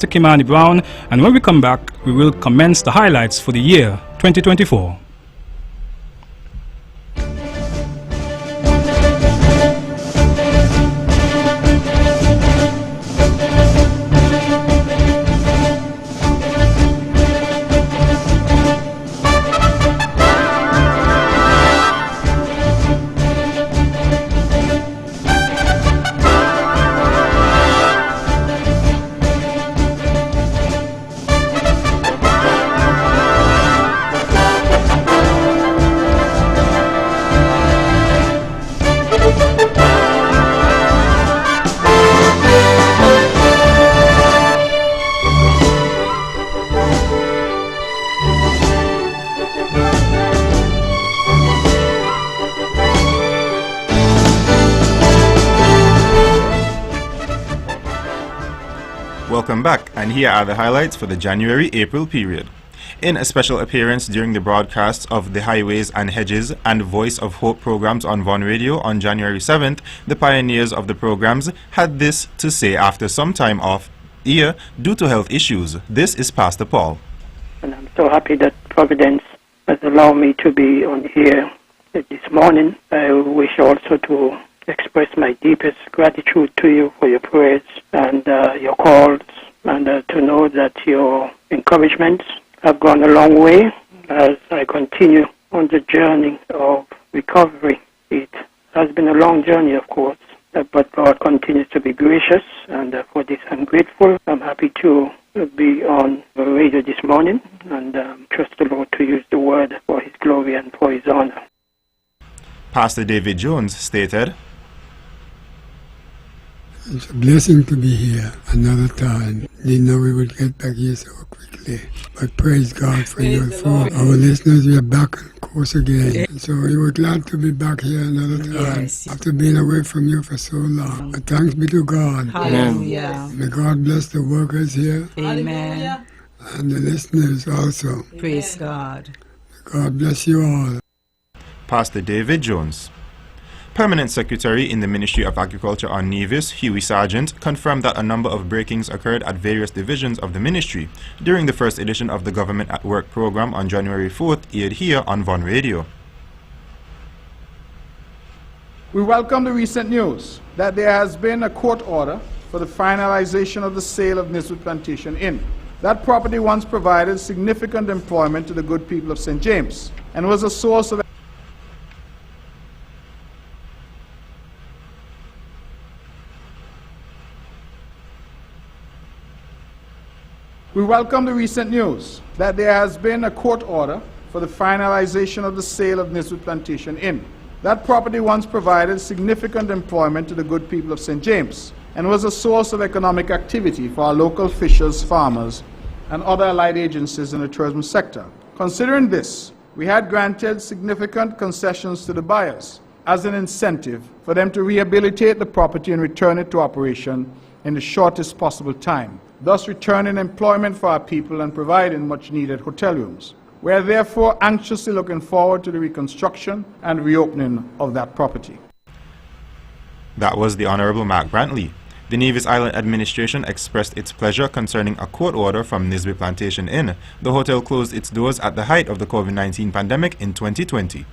Kimani Brown, and when we come back, we will commence the highlights for the year 2024. Welcome back, and here are the highlights for the January-April period. In a special appearance during the broadcasts of the Highways and Hedges and Voice of Hope programs on Von Radio on January 7th, the pioneers of the programs had this to say after some time off year due to health issues. This is Pastor Paul. And I'm so happy that Providence has allowed me to be on here this morning. I wish also to express my deepest gratitude to you for your prayers and your calls, and to know that your encouragements have gone a long way as I continue on the journey of recovery. It has been a long journey, of course, but God continues to be gracious, and for this I'm grateful. I'm happy to be on the radio this morning, and trust the Lord to use the word for His glory and for His honor. Pastor David Jones stated, "It's a blessing to be here another time. Didn't know we would get back here so quickly. But praise God for your phone. Our listeners, we are back on course again. And so we were glad to be back here another time after being away from you for so long. But thanks be to God. Hallelujah. May God bless the workers here. Amen. And the listeners also. Praise God. God bless you all." Pastor David Jones. Permanent Secretary in the Ministry of Agriculture on Nevis, Huey Sargent, confirmed that a number of break-ins occurred at various divisions of the ministry during the first edition of the Government at Work program on January 4th, aired here on Von Radio. We welcome the recent news that there has been a court order for the finalization of the sale of Newsline'S Plantation Inn. That property once provided significant employment to the good people of St. James and was a source of We welcome the recent news that there has been a court order for the finalization of the sale of Newsline'S Plantation Inn. That property once provided significant employment to the good people of St. James and was a source of economic activity for our local fishers, farmers, and other allied agencies in the tourism sector. Considering this, we had granted significant concessions to the buyers as an incentive for them to rehabilitate the property and return it to operation in the shortest possible time, thus returning employment for our people and providing much-needed hotel rooms. We are therefore anxiously looking forward to the reconstruction and reopening of that property. That was the Honorable Mark Brantley. The Nevis Island Administration expressed its pleasure concerning a court order from Nisbet Plantation Inn. The hotel closed its doors at the height of the COVID-19 pandemic in 2020.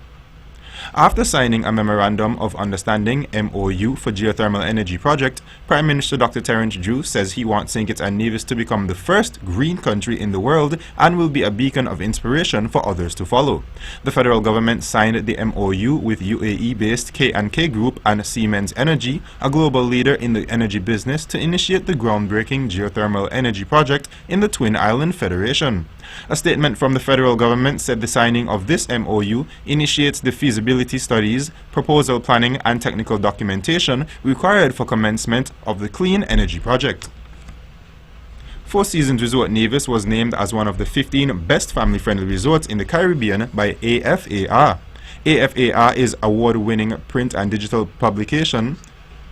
After signing a Memorandum of Understanding MOU for Geothermal Energy Project, Prime Minister Dr. Terence Drew says he wants St. Kitts and Nevis to become the first green country in the world and will be a beacon of inspiration for others to follow. The federal government signed the MOU with UAE-based K&K Group and Siemens Energy, a global leader in the energy business, to initiate the groundbreaking geothermal energy project in the Twin Island Federation. A statement from the federal government said the signing of this MOU initiates the feasibility studies, proposal planning and technical documentation required for commencement of the clean energy project. Four Seasons Resort Nevis was named as one of the 15 best family-friendly resorts in the Caribbean by AFAR. AFAR is an award-winning print and digital publication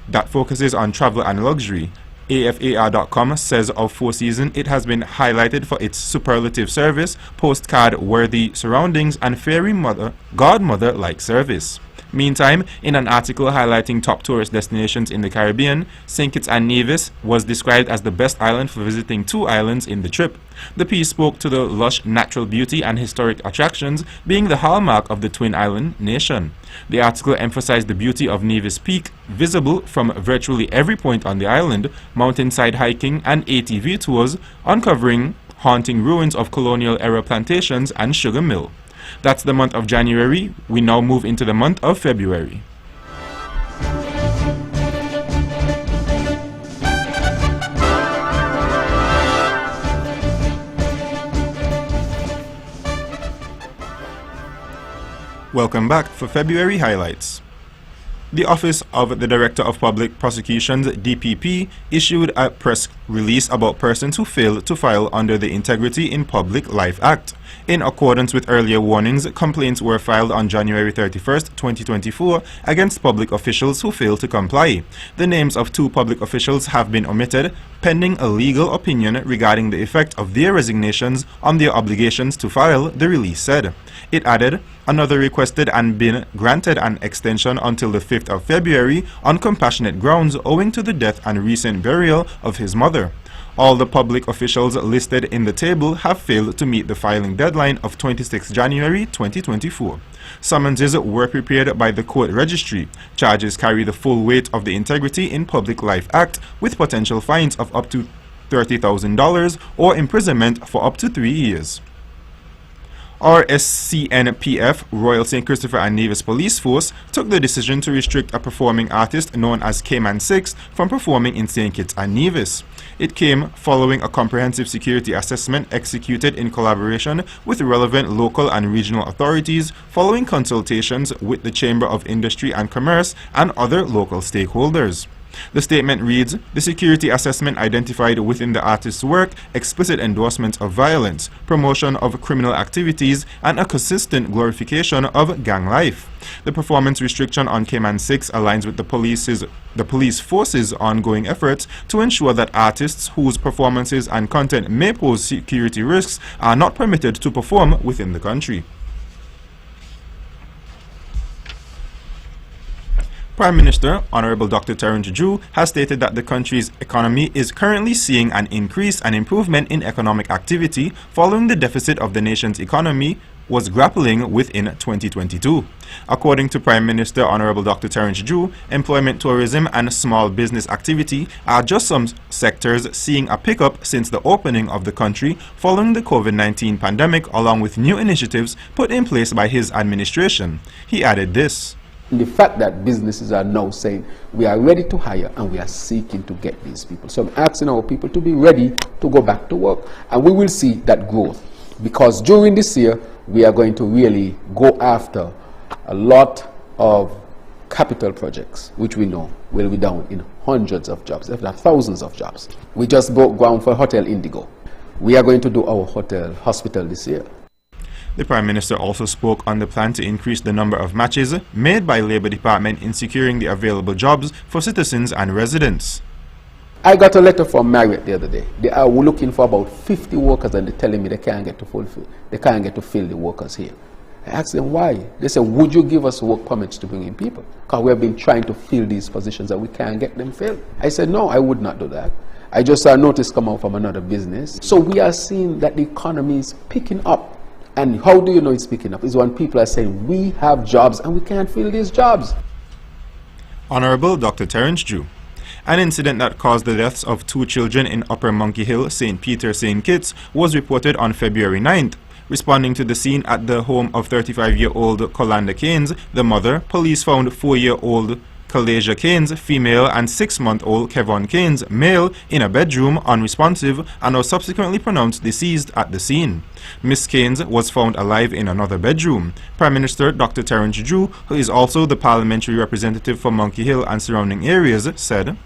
that focuses on travel and luxury. AFAR.com says of Four Seasons it has been highlighted for its superlative service, postcard-worthy surroundings, and fairy godmother-like service. Meantime, in an article highlighting top tourist destinations in the Caribbean, St. Kitts and Nevis was described as the best island for visiting 2 islands in the trip. The piece spoke to the lush natural beauty and historic attractions being the hallmark of the twin island nation. The article emphasized the beauty of Nevis Peak, visible from virtually every point on the island, mountainside hiking and ATV tours, uncovering haunting ruins of colonial-era plantations and sugar mill. That's the month of January. We now move into the month of February. Welcome back for February highlights. The Office of the Director of Public Prosecutions, DPP, issued a press release about persons who failed to file under the Integrity in Public Life Act. In accordance with earlier warnings, complaints were filed on January 31, 2024 against public officials who failed to comply. The names of 2 public officials have been omitted, pending a legal opinion regarding the effect of their resignations on their obligations to file, the release said. It added, another requested and been granted an extension until the 5th of February on compassionate grounds owing to the death and recent burial of his mother. All the public officials listed in the table have failed to meet the filing deadline of 26 January 2024. Summonses were prepared by the court registry. Charges carry the full weight of the Integrity in Public Life Act with potential fines of up to $30,000 or imprisonment for up to 3 years. RSCNPF, Royal St. Christopher and Nevis Police Force, took the decision to restrict a performing artist known as Cayman 6 from performing in St. Kitts and Nevis. It came following a comprehensive security assessment executed in collaboration with relevant local and regional authorities following consultations with the Chamber of Industry and Commerce and other local stakeholders. The statement reads, the security assessment identified within the artist's work explicit endorsements of violence, promotion of criminal activities, and a consistent glorification of gang life. The performance restriction on Cayman 6 aligns with the police force's ongoing efforts to ensure that artists whose performances and content may pose security risks are not permitted to perform within the country. Prime Minister Honorable Dr. Terence Drew has stated that the country's economy is currently seeing an increase and improvement in economic activity following the deficit of the nation's economy was grappling with in 2022. According to Prime Minister Honorable Dr. Terence Drew, employment, tourism and small business activity are just some sectors seeing a pickup since the opening of the country following the COVID-19 pandemic, along with new initiatives put in place by his administration. He added this. The fact that businesses are now saying we are ready to hire and we are seeking to get these people. So I'm asking our people to be ready to go back to work, and we will see that growth, because during this year we are going to really go after a lot of capital projects which we know will be down in hundreds of jobs, if not thousands of jobs. We just broke ground for Hotel Indigo. We are going to do our hospital this year. The Prime Minister also spoke on the plan to increase the number of matches made by Labour Department in securing the available jobs for citizens and residents. I got a letter from Marriott the other day. They are looking for about 50 workers and they're telling me they can't get to fill the workers here. I asked them why. They said, would you give us work permits to bring in people? Because we have been trying to fill these positions and we can't get them filled. I said, no, I would not do that. I just saw a notice come out from another business. So we are seeing that the economy is picking up. And how do you know it's picking up? Is when people are saying we have jobs and we can't fill these jobs. Honorable Dr. Terence Drew. An incident that caused the deaths of 2 children in Upper Monkey Hill, St. Peter, St. Kitts was reported on February 9th. Responding to the scene at the home of 35-year-old Colanda Keynes, the mother, police found 4-year-old Kalasia Keynes, female, and 6-month-old Kevon Keynes, male, in a bedroom, unresponsive, and was subsequently pronounced deceased at the scene. Miss Keynes was found alive in another bedroom. Prime Minister Dr. Terence Drew, who is also the parliamentary representative for Monkey Hill and surrounding areas, said,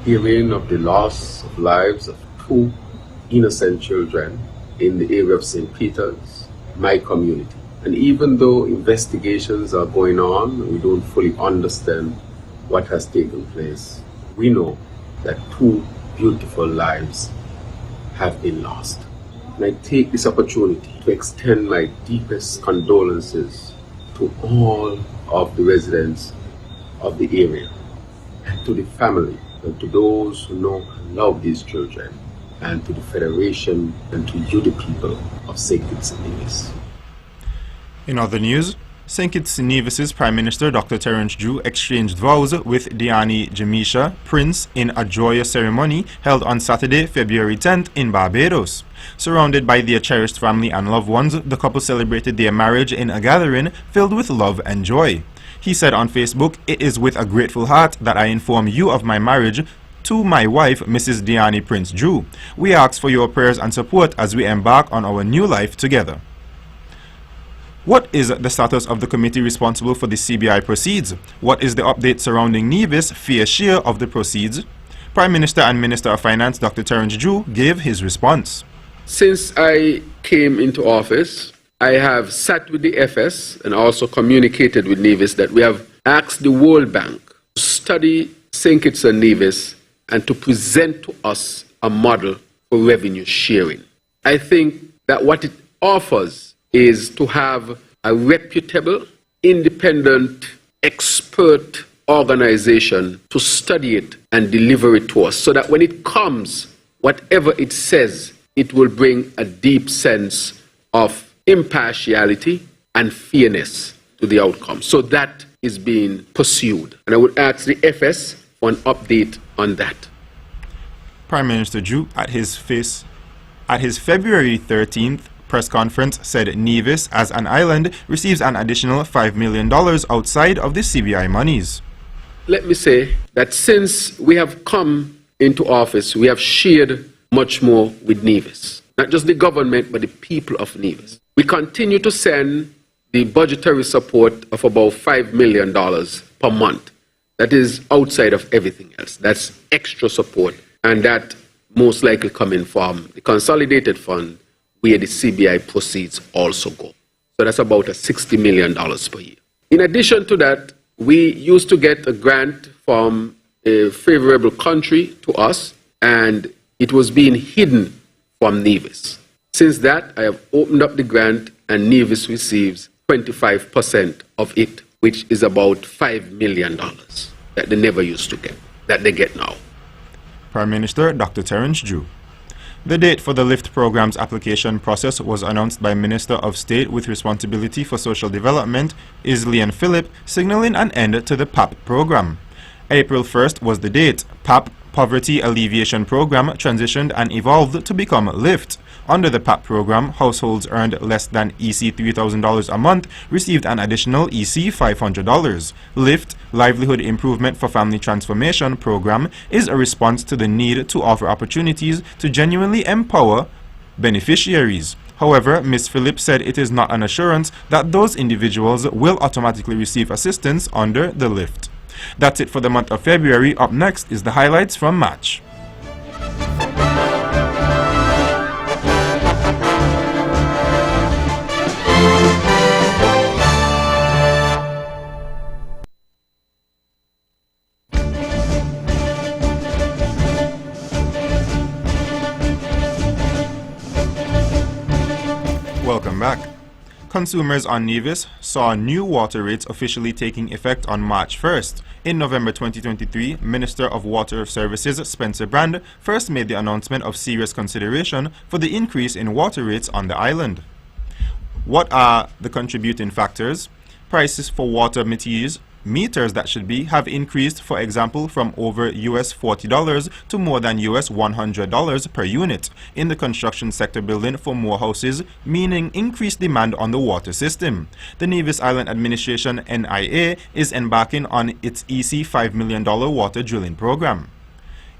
Hearing of the loss of lives of 2 innocent children in the area of St. Peter's, my community. And even though investigations are going on, we don't fully understand what has taken place. We know that 2 beautiful lives have been lost. And I take this opportunity to extend my deepest condolences to all of the residents of the area, and to the family, and to those who know and love these children, and to the Federation, and to you, the people of St. Kitts and Nevis. In other news, St. Kitts and Nevis's Prime Minister Dr. Terence Drew exchanged vows with Diani Jamisha Prince in a joyous ceremony held on Saturday, February 10th in Barbados. Surrounded by their cherished family and loved ones, the couple celebrated their marriage in a gathering filled with love and joy. He said on Facebook, "It is with a grateful heart that I inform you of my marriage to my wife, Mrs. Diani Prince Drew. We ask for your prayers and support as we embark on our new life together." What is the status of the committee responsible for the CBI proceeds? What is the update surrounding Nevis' fair share of the proceeds? Prime Minister and Minister of Finance Dr. Terence Drew gave his response. Since I came into office, I have sat with the FS and also communicated with Nevis that we have asked the World Bank to study St. Kitts and Nevis and to present to us a model for revenue sharing. I think that what it offers is to have a reputable, independent, expert organization to study it and deliver it to us so that when it comes, whatever it says, it will bring a deep sense of impartiality and fairness to the outcome. So that is being pursued. And I would ask the FS for an update on that. Prime Minister Drew, at his February 13th press conference, said Nevis, as an island, receives an additional $5 million outside of the CBI monies. Let me say that since we have come into office, we have shared much more with Nevis. Not just the government, but the people of Nevis. We continue to send the budgetary support of about $5 million per month. That is outside of everything else. That's extra support. And that most likely coming from the consolidated fund where the CBI proceeds also go. So that's about $60 million per year. In addition to that, we used to get a grant from a favorable country to us, and it was being hidden from Nevis. Since that, I have opened up the grant, and Nevis receives 25% of it, which is about $5 million that they never used to get, that they get now. Prime Minister Dr. Terence Drew. The date for the LIFT program's application process was announced by Minister of State with responsibility for social development, Islian Phillip, signaling an end to the PAP program. April 1st was the date. PAP, Poverty Alleviation Program, transitioned and evolved to become LIFT. Under the PAP program, households earned less than EC $3,000 a month received an additional EC $500. LIFT, Livelihood Improvement for Family Transformation Program, is a response to the need to offer opportunities to genuinely empower beneficiaries. However, Ms. Phillips said it is not an assurance that those individuals will automatically receive assistance under the LIFT. That's it for the month of February. Up next is the highlights from March. Welcome back. Consumers on Nevis saw new water rates officially taking effect on March 1st. In November 2023, Minister of Water Services Spencer Brand first made the announcement of serious consideration for the increase in water rates on the island. What are the contributing factors? Prices for water meters that should be have increased, for example, from over US $40 to more than US $100 per unit in the construction sector building for more houses, meaning increased demand on the water system. The Nevis Island Administration NIA is embarking on its EC $5 million water drilling program.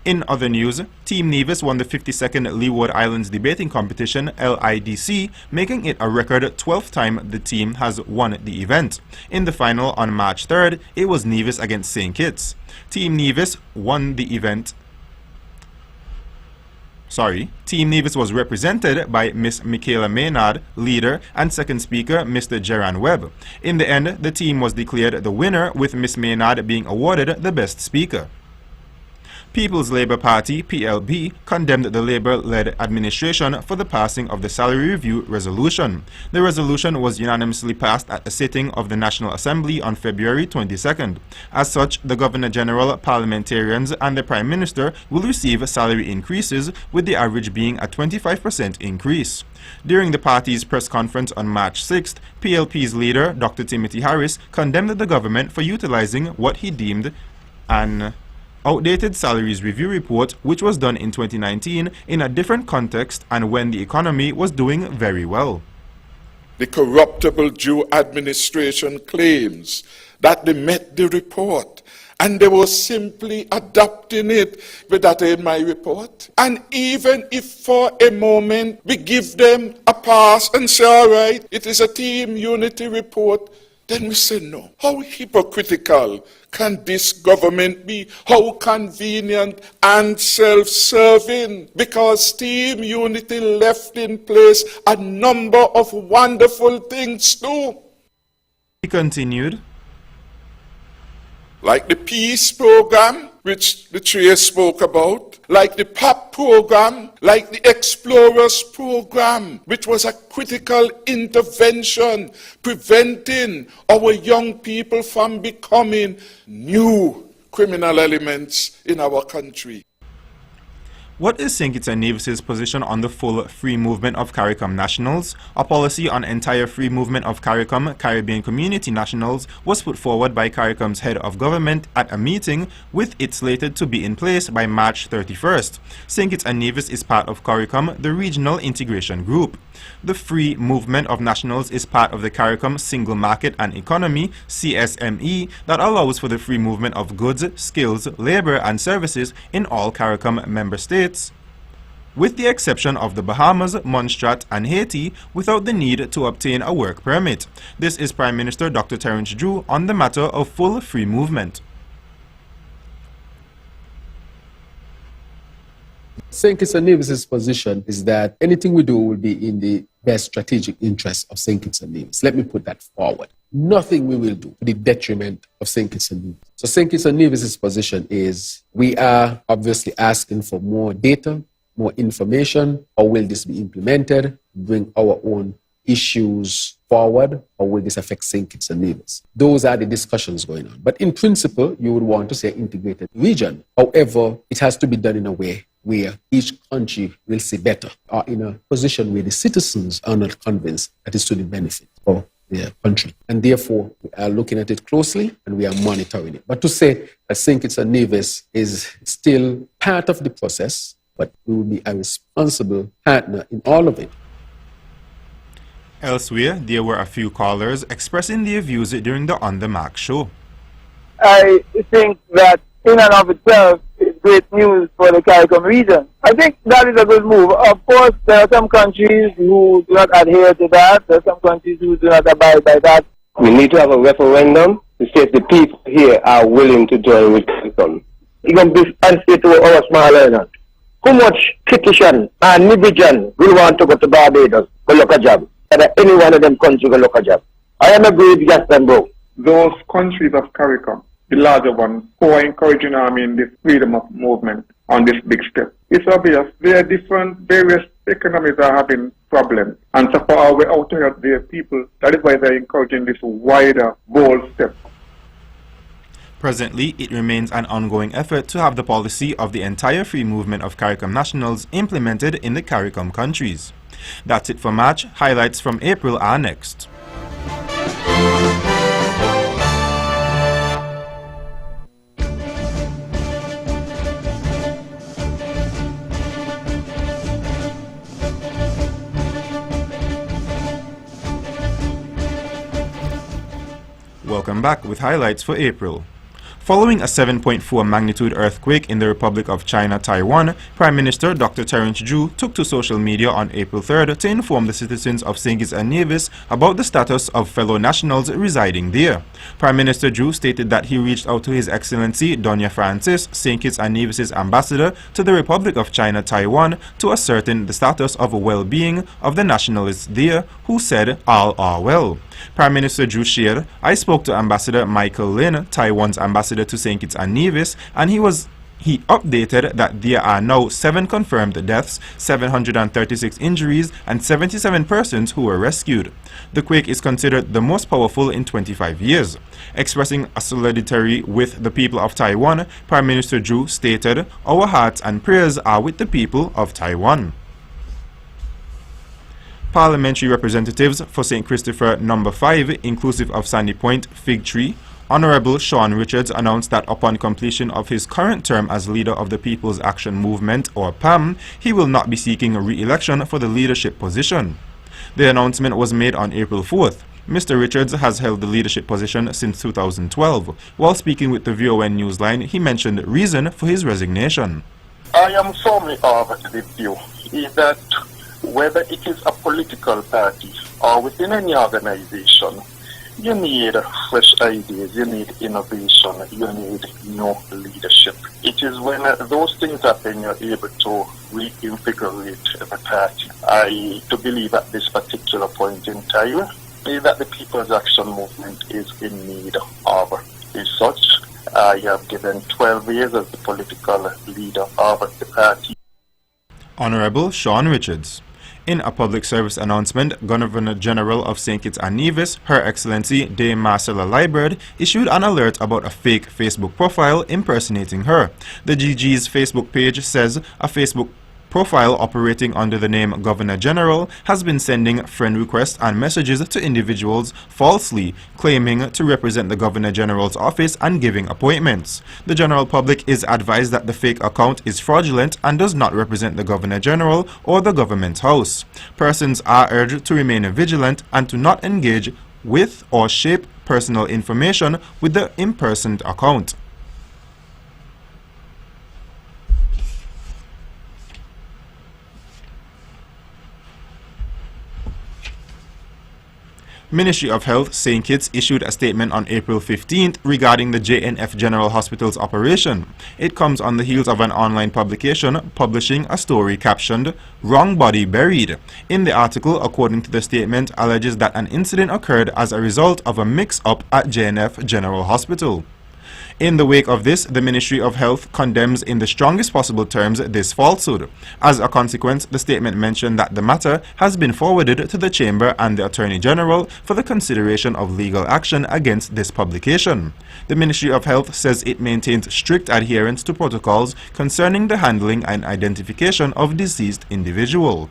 In other news, Team Nevis won the 52nd Leeward Islands Debating Competition, LIDC, making it a record 12th time the team has won the event. In the final on March 3rd, it was Nevis against St. Kitts. Team Nevis won the event. Team Nevis was represented by Miss Michaela Maynard, leader, and second speaker, Mr. Geran Webb. In the end, the team was declared the winner, with Miss Maynard being awarded the best speaker. People's Labour Party, PLP, condemned the Labour-led administration for the passing of the Salary Review Resolution. The resolution was unanimously passed at a sitting of the National Assembly on February 22nd. As such, the Governor-General, parliamentarians and the Prime Minister will receive salary increases, with the average being a 25% increase. During the party's press conference on March 6th, PLP's leader, Dr. Timothy Harris, condemned the government for utilizing what he deemed an outdated salaries review report, which was done in 2019 in a different context and when the economy was doing very well. The corruptible Jew administration claims that they met the report and they were simply adopting it with that in my report. And even if for a moment we give them a pass and say, all right, it is a team unity report, then we say no. How hypocritical can this government be? How convenient and self-serving? Because Team Unity left in place a number of wonderful things too. He continued, like the peace program, which the chair spoke about, like the PAP program, like the Explorers program, which was a critical intervention preventing our young people from becoming new criminal elements in our country. What is St. Kitts and Nevis's position on the full free movement of CARICOM nationals? A policy on entire free movement of CARICOM Caribbean community nationals was put forward by CARICOM's head of government at a meeting with it slated to be in place by March 31st. St. Kitts and Nevis is part of CARICOM, the regional integration group. The free movement of nationals is part of the CARICOM Single Market and Economy, CSME, that allows for the free movement of goods, skills, labor and services in all CARICOM member states, with the exception of the Bahamas, Montserrat and Haiti, without the need to obtain a work permit. This is Prime Minister Dr. Terence Drew on the matter of full free movement. St. Kitts and Nevis's position is that anything we do will be in the best strategic interest of St. Kitts and Nevis. Let me put that forward. Nothing we will do to the detriment of St. Kitts and Nevis. So St. Kitts and Nevis's position is we are obviously asking for more data, more information. How will this be implemented? Bring our own issues forward, or will this affect St. Kitts and Nevis? Those are the discussions going on. But in principle, you would want to say integrated region. However, it has to be done in a way where each country will see better, or in a position where the citizens are not convinced that it's to the benefit of their country. And therefore, we are looking at it closely and we are monitoring it. But to say that St. Kitts and Nevis is still part of the process, but we will be a responsible partner in all of it. Elsewhere, there were a few callers expressing their views during the On The Mark show. I think that in and of itself is great news for the CARICOM region. I think that is a good move. Of course, there are some countries who do not adhere to that. There are some countries who do not abide by that. We need to have a referendum to see if the people here are willing to join with CARICOM. It's going to be unfair to our small island. How much Kittian and Nibijan will want to go to Barbados for look a job? And any one of them countries will look a job. I am agree with Justin, bro. Those countries of CARICOM, the larger ones, who are encouraging this freedom of movement on this big step. It's obvious there are various economies are having problems. And so far we're out to help their people. That is why they're encouraging this wider, bold step. Presently, it remains an ongoing effort to have the policy of the entire free movement of CARICOM nationals implemented in the CARICOM countries. That's it for March. Highlights from April are next. Welcome back with highlights for April. Following a 7.4 magnitude earthquake in the Republic of China, Taiwan, Prime Minister Dr. Terence Drew took to social media on April 3rd to inform the citizens of St. Kitts and Nevis about the status of fellow nationals residing there. Prime Minister Drew stated that he reached out to His Excellency Doña Francis, St. Kitts and Nevis's ambassador to the Republic of China, Taiwan, to ascertain the status of well-being of the nationalists there, who said all are well. Prime Minister Drew shared, "I spoke to Ambassador Michael Lin, Taiwan's ambassador to St. Kitts and Nevis, and he was He updated that there are now 7 confirmed deaths, 736 injuries, and 77 persons who were rescued. The quake is considered the most powerful in 25 years. Expressing a solidarity with the people of Taiwan, Prime Minister Zhu stated, "Our hearts and prayers are with the people of Taiwan." Parliamentary representatives for St. Christopher No. 5, inclusive of Sandy Point, Fig Tree, Honorable Sean Richards announced that upon completion of his current term as leader of the People's Action Movement, or PAM, he will not be seeking re-election for the leadership position. The announcement was made on April 4th. Mr. Richards has held the leadership position since 2012. While speaking with the VON Newsline, he mentioned the reason for his resignation. I am firmly of the view is that whether it is a political party or within any organization, you need fresh ideas, you need innovation, you need new leadership. It is when those things happen you're able to reinvigorate the party. I do believe at this particular point in time that the People's Action Movement is in need of as such. I have given 12 years as the political leader of the party. Honorable Sean Richards. In a public service announcement, Governor General of St. Kitts and Nevis, Her Excellency Dame Marcella Liburd, issued an alert about a fake Facebook profile impersonating her. The GG's Facebook page says a Facebook profile operating under the name Governor General has been sending friend requests and messages to individuals falsely, claiming to represent the Governor General's office and giving appointments. The general public is advised that the fake account is fraudulent and does not represent the Governor General or the government house. Persons are urged to remain vigilant and to not engage with or shape personal information with the impersoned account. Ministry of Health, St. Kitts, issued a statement on April 15th regarding the JNF General Hospital's operation. It comes on the heels of an online publication publishing a story captioned, "Wrong Body Buried." In the article, according to the statement, alleges that an incident occurred as a result of a mix-up at JNF General Hospital. In the wake of this, the Ministry of Health condemns in the strongest possible terms this falsehood. As a consequence, the statement mentioned that the matter has been forwarded to the Chamber and the Attorney General for the consideration of legal action against this publication. The Ministry of Health says it maintains strict adherence to protocols concerning the handling and identification of deceased individuals.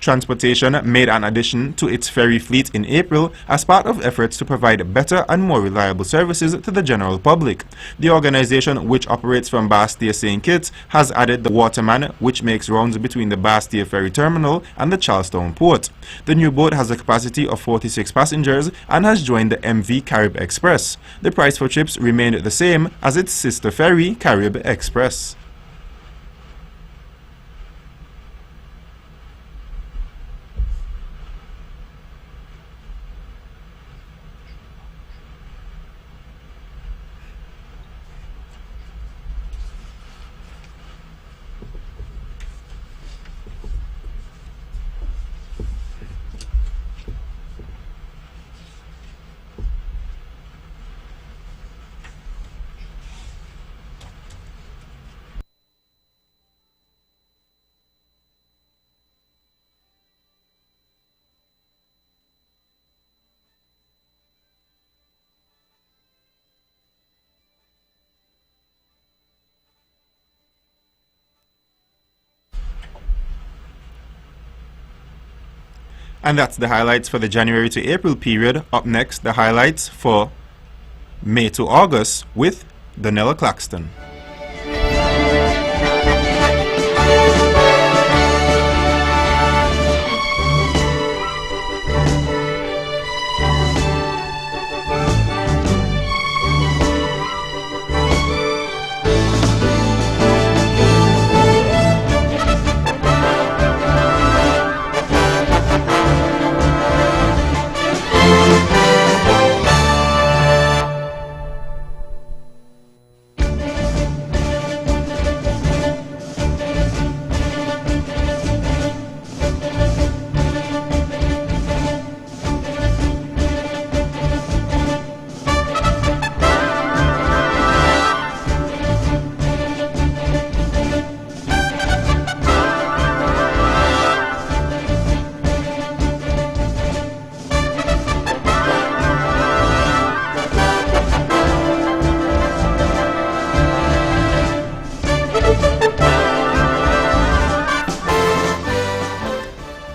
Transportation made an addition to its ferry fleet in April as part of efforts to provide better and more reliable services to the general public. The organization, which operates from Bastia St. Kitts, has added the Waterman, which makes rounds between the Bastia Ferry Terminal and the Charlestown Port. The new boat has a capacity of 46 passengers and has joined the MV Carib Express. The price for trips remained the same as its sister ferry, Carib Express. And that's the highlights for the January to April period. Up next, the highlights for May to August with Donella Claxton.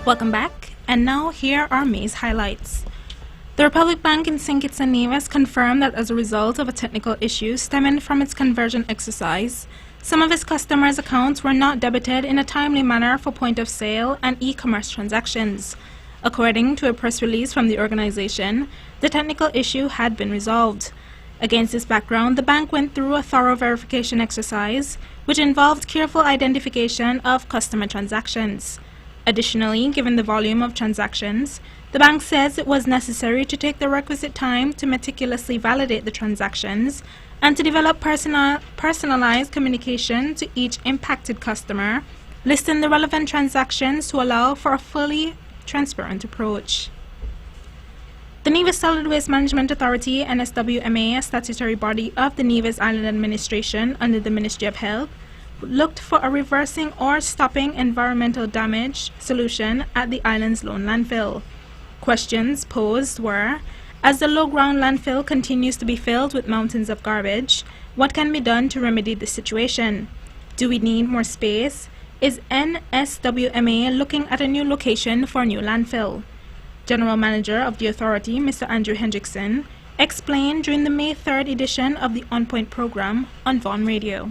Welcome back, and now here are May's highlights. The Republic Bank in St. Kitts and Nevis confirmed that as a result of a technical issue stemming from its conversion exercise, some of its customers' accounts were not debited in a timely manner for point-of-sale and e-commerce transactions. According to a press release from the organization, the technical issue had been resolved. Against this background, the bank went through a thorough verification exercise, which involved careful identification of customer transactions. Additionally, given the volume of transactions, the bank says it was necessary to take the requisite time to meticulously validate the transactions and to develop personalized communication to each impacted customer, listing the relevant transactions to allow for a fully transparent approach. The Nevis Solid Waste Management Authority, NSWMA, a statutory body of the Nevis Island Administration under the Ministry of Health, looked for a reversing or stopping environmental damage solution at the island's lone landfill. Questions posed were, as the low-ground landfill continues to be filled with mountains of garbage, what can be done to remedy the situation? Do we need more space? Is NSWMA looking at a new location for a new landfill? General Manager of the authority, Mr. Andrew Hendrickson, explained during the May 3rd edition of the On Point program on Vaughan Radio.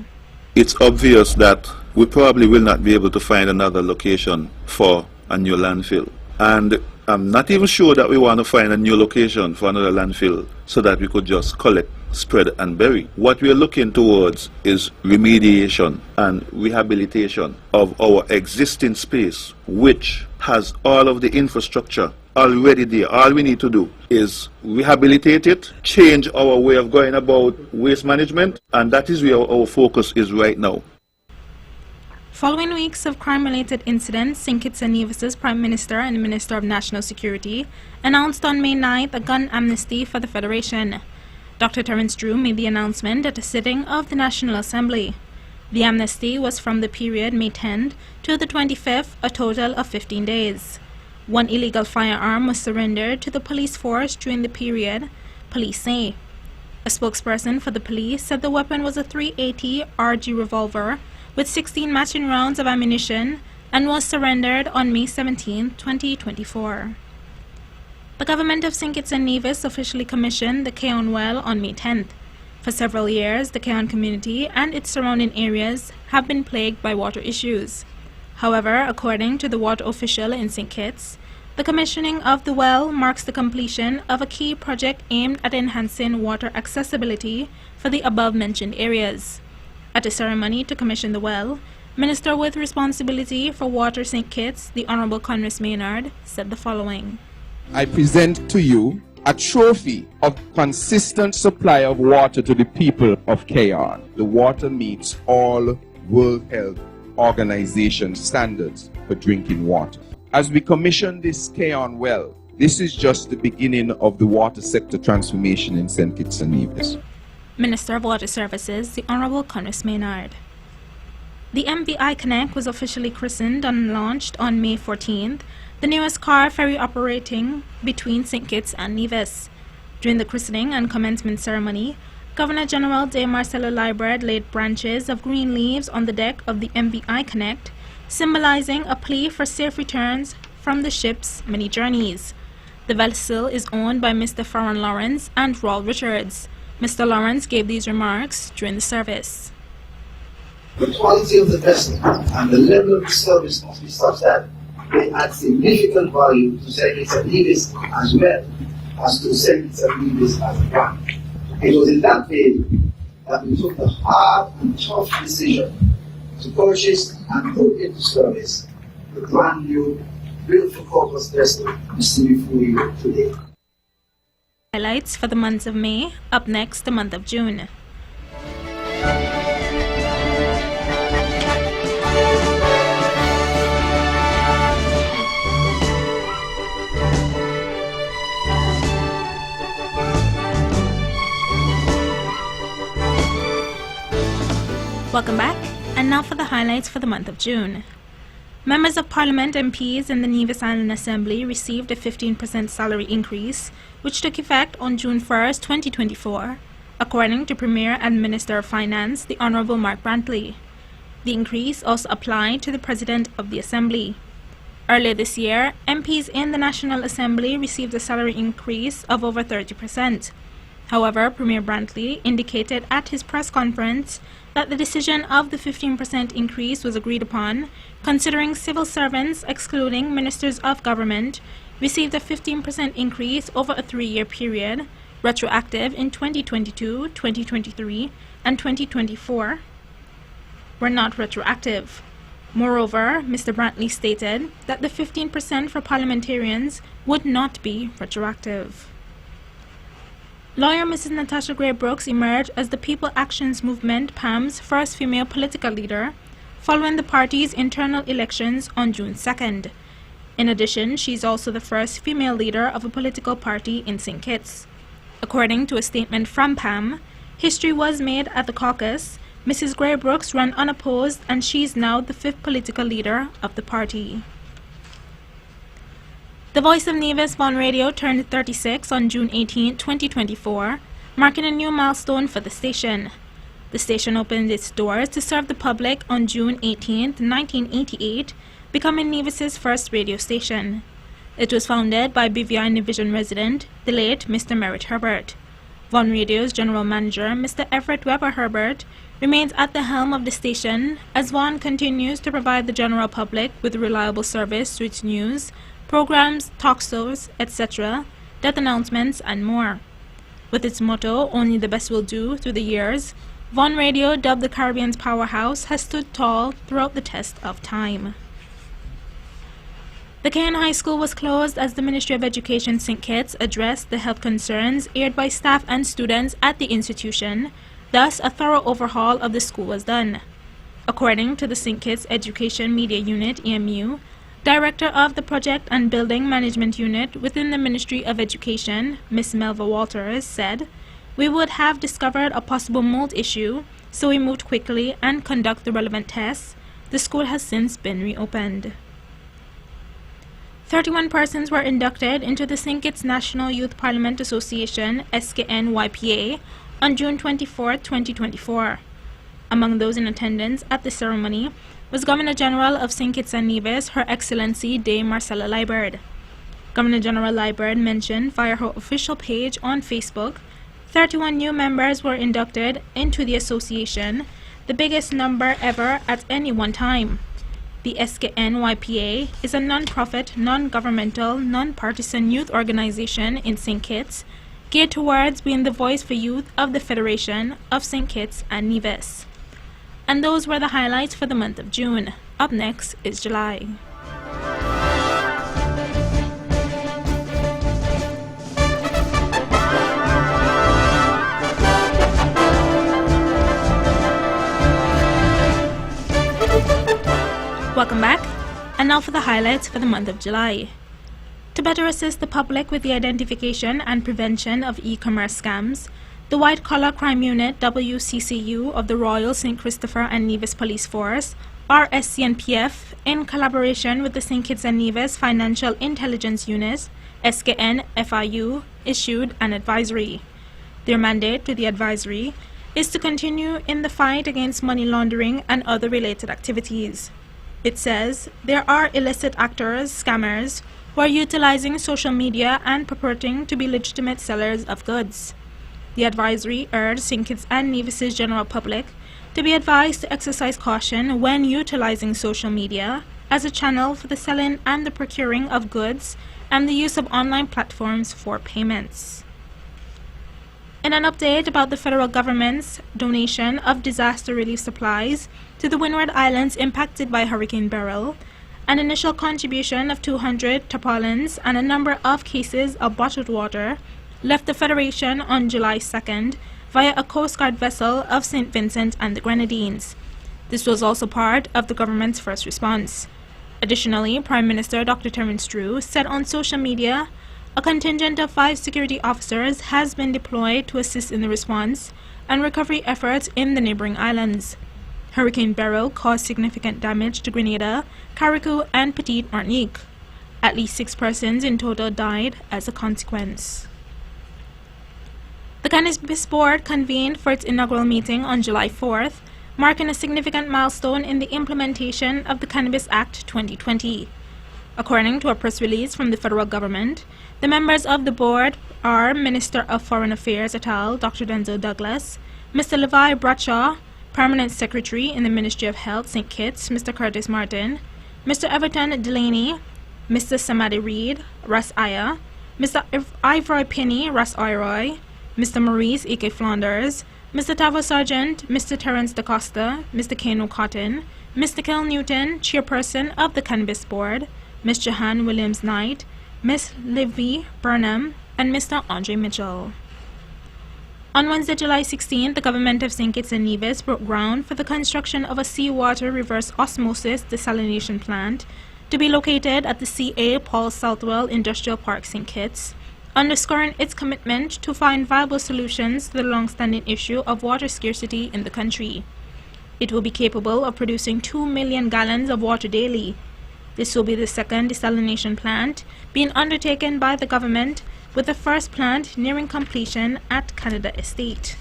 It's obvious that we probably will not be able to find another location for a new landfill. And I'm not even sure that we want to find a new location for another landfill so that we could just collect, spread and bury. What we're looking towards is remediation and rehabilitation of our existing space, which has all of the infrastructure already there. All we need to do is rehabilitate it, change our way of going about waste management, and that is where our focus is right now. Following weeks of crime-related incidents, St. Kitts and Nevis's Prime Minister and Minister of National Security announced on May 9th a gun amnesty for the Federation. Dr. Terence Drew made the announcement at a sitting of the National Assembly. The amnesty was from the period May 10th to the 25th, a total of 15 days. One illegal firearm was surrendered to the police force during the period, police say. A spokesperson for the police said the weapon was a .380 RG revolver with 16 matching rounds of ammunition and was surrendered on May 17, 2024. The government of St. Kitts and Nevis officially commissioned the Keon Well on May 10th. For several years, the Keon community and its surrounding areas have been plagued by water issues. However, according to the water official in St. Kitts, the commissioning of the well marks the completion of a key project aimed at enhancing water accessibility for the above-mentioned areas. At a ceremony to commission the well, Minister with responsibility for Water St. Kitts, the Honourable Conris Maynard, said the following. I present to you a trophy of consistent supply of water to the people of Keon. The water meets all World Health Organization standards for drinking water. As we commission this Keon well, this is just the beginning of the water sector transformation in St. Kitts and Nevis. Minister of Water Services, the Honourable Conris Maynard. The MVI Connect was officially christened and launched on May 14th, the newest car ferry operating between St. Kitts and Nevis. During the christening and commencement ceremony, Governor General de Marcelo Librad laid branches of green leaves on the deck of the MVI Connect, symbolizing a plea for safe returns from the ship's many journeys. The vessel is owned by Mr. Farron Lawrence and Raul Richards. Mr. Lawrence gave these remarks during the service. The quality of the vessel and the level of the service must be such that they add significant value to St. Kitts and Nevis as well as to St. Kitts and Nevis as a brand. It was in that vein that we took the hard and tough decision to purchase and put into service the brand new built-for-purpose vessel we see before you today. Highlights for the months of May. Up next, the month of June. Welcome back, and now for the highlights for the month of June. Members of Parliament MPs in the Nevis Island Assembly received a 15% salary increase, which took effect on June 1st, 2024, according to Premier and Minister of Finance, the Honourable Mark Brantley. The increase also applied to the President of the Assembly. Earlier this year, MPs in the National Assembly received a salary increase of over 30%. However, Premier Brantley indicated at his press conference that the decision of the 15% increase was agreed upon, considering civil servants, excluding ministers of government, received a 15% increase over a 3-year period, retroactive in 2022, 2023, and 2024, were not retroactive. Moreover, Mr. Brantley stated that the 15% for parliamentarians would not be retroactive. Lawyer Mrs. Natasha Gray Brooks emerged as the People Actions Movement PAM's first female political leader following the party's internal elections on June 2nd. In addition, she is also the first female leader of a political party in St. Kitts. According to a statement from PAM, history was made at the caucus. Mrs. Gray Brooks ran unopposed and she is now the 5th political leader of the party. The Voice of Nevis Vaughan Radio turned 36 on June 18, 2024, marking a new milestone for the station. The station opened its doors to serve the public on June 18, 1988, becoming Nevis's first radio station. It was founded by BVI Division resident, the late Mr. Merritt Herbert. Vaughan Radio's general manager, Mr. Everett Weber Herbert, remains at the helm of the station as Vaughan continues to provide the general public with reliable service to its news, programs, talk shows, etc., death announcements, and more. With its motto, "Only the best will do," through the years, Vaughan Radio, dubbed the Caribbean's powerhouse, has stood tall throughout the test of time. The Cairn High School was closed as the Ministry of Education St. Kitts addressed the health concerns aired by staff and students at the institution. Thus, a thorough overhaul of the school was done. According to the St. Kitts Education Media Unit, EMU, Director of the Project and Building Management Unit within the Ministry of Education, Ms. Melva Walters, said, "We would have discovered a possible mold issue, so we moved quickly and conduct the relevant tests. The school has since been reopened." 31 persons were inducted into the St. Kitts National Youth Parliament Association, SKN-YPA, on June 24, 2024. Among those in attendance at the ceremony was Governor General of St. Kitts and Nevis, Her Excellency Dame Marcella Liburd. Governor General Liburd mentioned via her official page on Facebook, 31 new members were inducted into the association, the biggest number ever at any one time. The SKN-YPA is a non-profit, non-governmental, non-partisan youth organization in St. Kitts, geared towards being the voice for youth of the Federation of St. Kitts and Nevis. And those were the highlights for the month of June. Up next is July. Welcome back, and now for the highlights for the month of July. To better assist the public with the identification and prevention of e-commerce scams, the White Collar Crime Unit WCCU of the Royal St. Christopher and Nevis Police Force, RSCNPF, in collaboration with the St. Kitts and Nevis Financial Intelligence Unit, SKN-FIU, issued an advisory. Their mandate to the advisory is to continue in the fight against money laundering and other related activities. It says there are illicit actors, scammers, who are utilizing social media and purporting to be legitimate sellers of goods. The advisory urged St. Kitts and Nevis's general public to be advised to exercise caution when utilizing social media as a channel for the selling and the procuring of goods and the use of online platforms for payments. In an update about the federal government's donation of disaster relief supplies to the Windward Islands impacted by Hurricane Beryl, an initial contribution of 200 tarpaulins and a number of cases of bottled water left the Federation on July 2nd via a Coast Guard vessel of St. Vincent and the Grenadines. This was also part of the government's first response. Additionally, Prime Minister Dr. Terence Drew said on social media, a contingent of 5 security officers has been deployed to assist in the response and recovery efforts in the neighboring islands. Hurricane Beryl caused significant damage to Grenada, Carriacou, and Petite Martinique. At least 6 persons in total died as a consequence. The Cannabis Board convened for its inaugural meeting on July 4th, marking a significant milestone in the implementation of the Cannabis Act 2020. According to a press release from the federal government, the members of the board are Minister of Foreign Affairs et al., Dr. Denzel Douglas, Mr. Levi Bradshaw, Permanent Secretary in the Ministry of Health, St. Kitts, Mr. Curtis Martin, Mr. Everton Delaney, Mr. Samadi Reed, Russ Aya, Mr. Ivroy Penny, Russ Iroy, Mr. Maurice E.K. Flanders, Mr. Tavo Sargent, Mr. Terence DaCosta, Mr. Kano Cotton, Mr. Kel Newton, Chairperson of the Cannabis Board, Ms. Jahan Williams-Knight, Ms. Livy Burnham, and Mr. Andre Mitchell. On Wednesday, July 16, the government of St. Kitts and Nevis broke ground for the construction of a seawater reverse osmosis desalination plant to be located at the C.A. Paul Southwell Industrial Park, St. Kitts, underscoring its commitment to find viable solutions to the long-standing issue of water scarcity in the country. It will be capable of producing 2 million gallons of water daily. This will be the second desalination plant being undertaken by the government, with the first plant nearing completion at Canada Estate.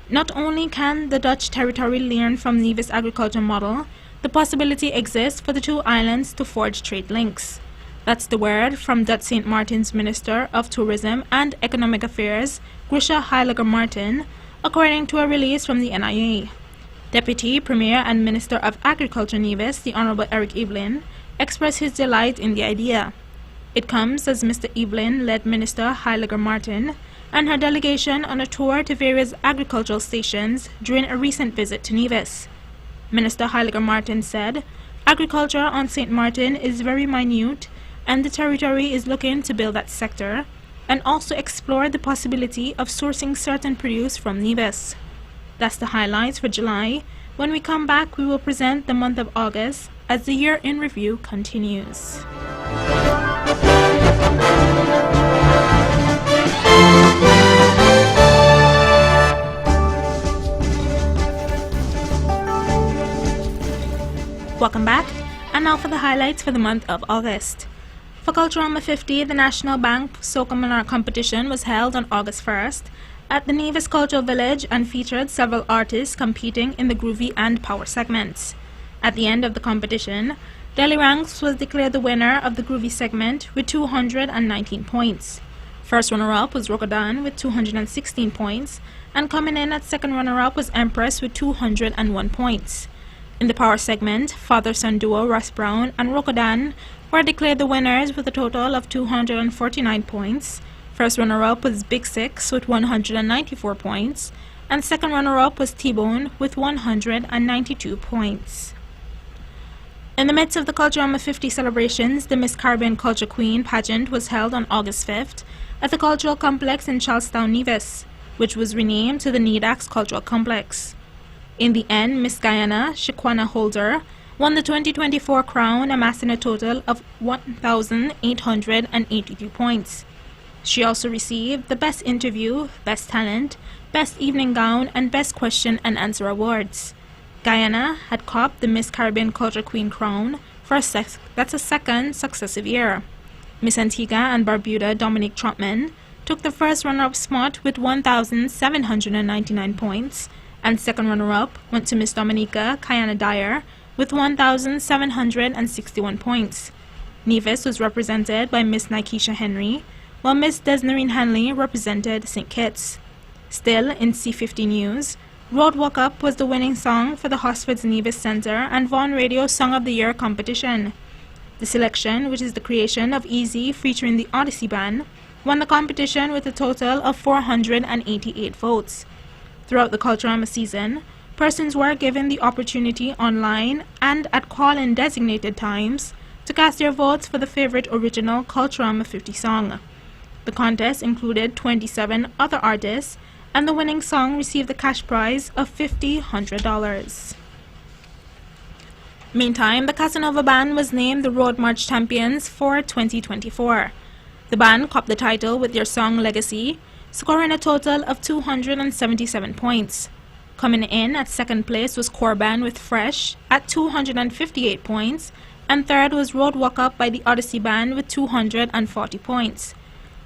Not only can the Dutch territory learn from Nevis' agriculture model, the possibility exists for the two islands to forge trade links. That's the word from Dutch St. Martin's Minister of Tourism and Economic Affairs, Grisha Heiliger Martin, according to a release from the NIA. Deputy Premier and Minister of Agriculture Nevis, the Honourable Eric Evelyn, expressed his delight in the idea. It comes as Mr. Evelyn led Minister Heiliger Martin and her delegation on a tour to various agricultural stations during a recent visit to Nevis. Minister Heiliger Martin said, "Agriculture on St. Martin is very minute, and the territory is looking to build that sector, and also explore the possibility of sourcing certain produce from Nevis." That's the highlights for July. When we come back, we will present the month of August as the year in review continues. Welcome back, and now for the highlights for the month of August. For Culturama 50, the National Bank Soca Monarch competition was held on August 1st at the Nevis Cultural Village and featured several artists competing in the groovy and power segments. At the end of the competition, Deli Ranks was declared the winner of the groovy segment with 219 points. First runner-up was Rokodan with 216 points, and coming in at second runner-up was Empress with 201 points. In the power segment, father-son duo Russ Brown and Rokodan were declared the winners with a total of 249 points. First runner-up was Big Six with 194 points, and second runner-up was T-Bone with 192 points. In the midst of the Culturama 50 celebrations, the Miss Caribbean Culture Queen pageant was held on August 5th at the Cultural Complex in Charlestown, Nevis, which was renamed to the NEDAX Cultural Complex. In the end, Miss Guyana, Shaquana Holder, won the 2024 crown, amassing a total of 1,882 points. She also received the Best Interview, Best Talent, Best Evening Gown, and Best Question and Answer awards. Guyana had copped the Miss Caribbean Culture Queen crown for a second successive year. Miss Antigua and Barbuda Dominique Trotman took the first runner-up spot with 1,799 points, and second runner-up went to Miss Dominica Kayana Dyer with 1,761 points. Nevis was represented by Miss Nikesha Henry, while Miss Desnerine Hanley represented St. Kitts. Still in C50 News, Road Walk Up was the winning song for the Hosford's Nevis Centre and Vaughan Radio Song of the Year competition. The selection, which is the creation of Easy featuring the Odyssey Band, won the competition with a total of 488 votes. Throughout the Culturama season, persons were given the opportunity online and at call-in designated times to cast their votes for the favorite original Culturama 50 song. The contest included 27 other artists, and the winning song received the cash prize of $100. Meantime, the Casanova Band was named the Road March Champions for 2024. The band copped the title with their song Legacy, scoring a total of 277 points. Coming in at second place was Corban with Fresh at 258 points, and third was Road Walk Up by the Odyssey Band with 240 points.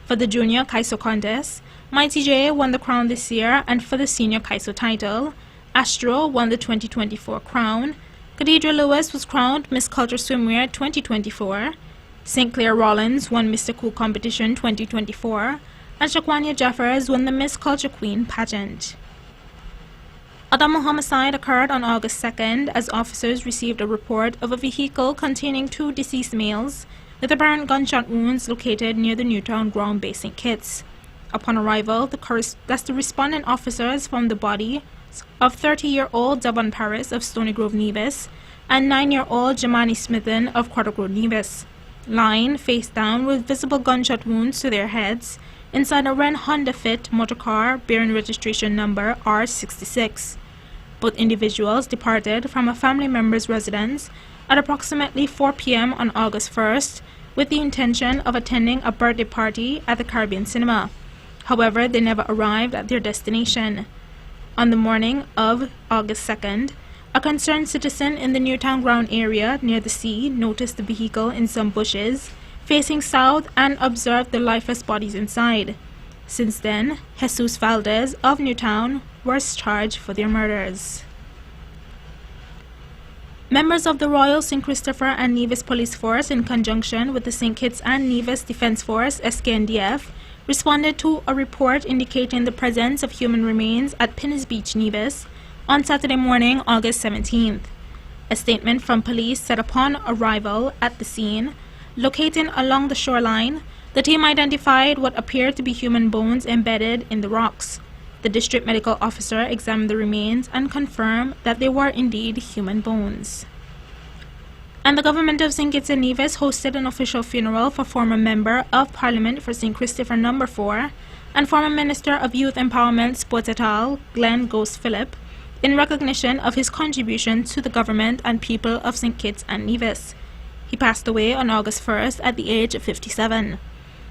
For the Junior Kaiso contest, Mighty J won the crown this year, and for the Senior Kaiso title, Astro won the 2024 crown, Khadidra Lewis was crowned Miss Culture Swimwear 2024. St. Clair Rollins won Mr. Cool Competition 2024. And Shaquania Jeffers won the Miss Culture Queen pageant. A double homicide occurred on August 2nd as officers received a report of a vehicle containing 2 deceased males with apparent gunshot wounds located near the Newtown ground base St. Kitts. Upon arrival, the responding officers found the body of 30-year-old Devon Paris of Stony Grove, Nevis, and 9-year-old Jamani Smithen of Quarter Road, Nevis, lying face down with visible gunshot wounds to their heads inside a Ren Honda Fit motorcar bearing registration number R66. Both individuals departed from a family member's residence at approximately 4 p.m. on August 1st with the intention of attending a birthday party at the Caribbean Cinema. However, they never arrived at their destination. On the morning of August 2nd, a concerned citizen in the Newtown ground area near the sea noticed the vehicle in some bushes facing south and observed the lifeless bodies inside. Since then, Jesus Valdez of Newtown was charged for their murders. Members of the Royal St. Christopher and Nevis Police Force, in conjunction with the St. Kitts and Nevis Defence Force (SKNDF), responded to a report indicating the presence of human remains at Pinnis Beach, Nevis, on Saturday morning, August 17th. A statement from police said upon arrival at the scene, locating along the shoreline, the team identified what appeared to be human bones embedded in the rocks. The district medical officer examined the remains and confirmed that they were indeed human bones. And the government of St. Kitts and Nevis hosted an official funeral for former Member of Parliament for St. Christopher No. 4 and former Minister of Youth Empowerment, Sports et al., Glenn Ghost Phillip, in recognition of his contribution to the government and people of St. Kitts and Nevis. He passed away on August 1st at the age of 57.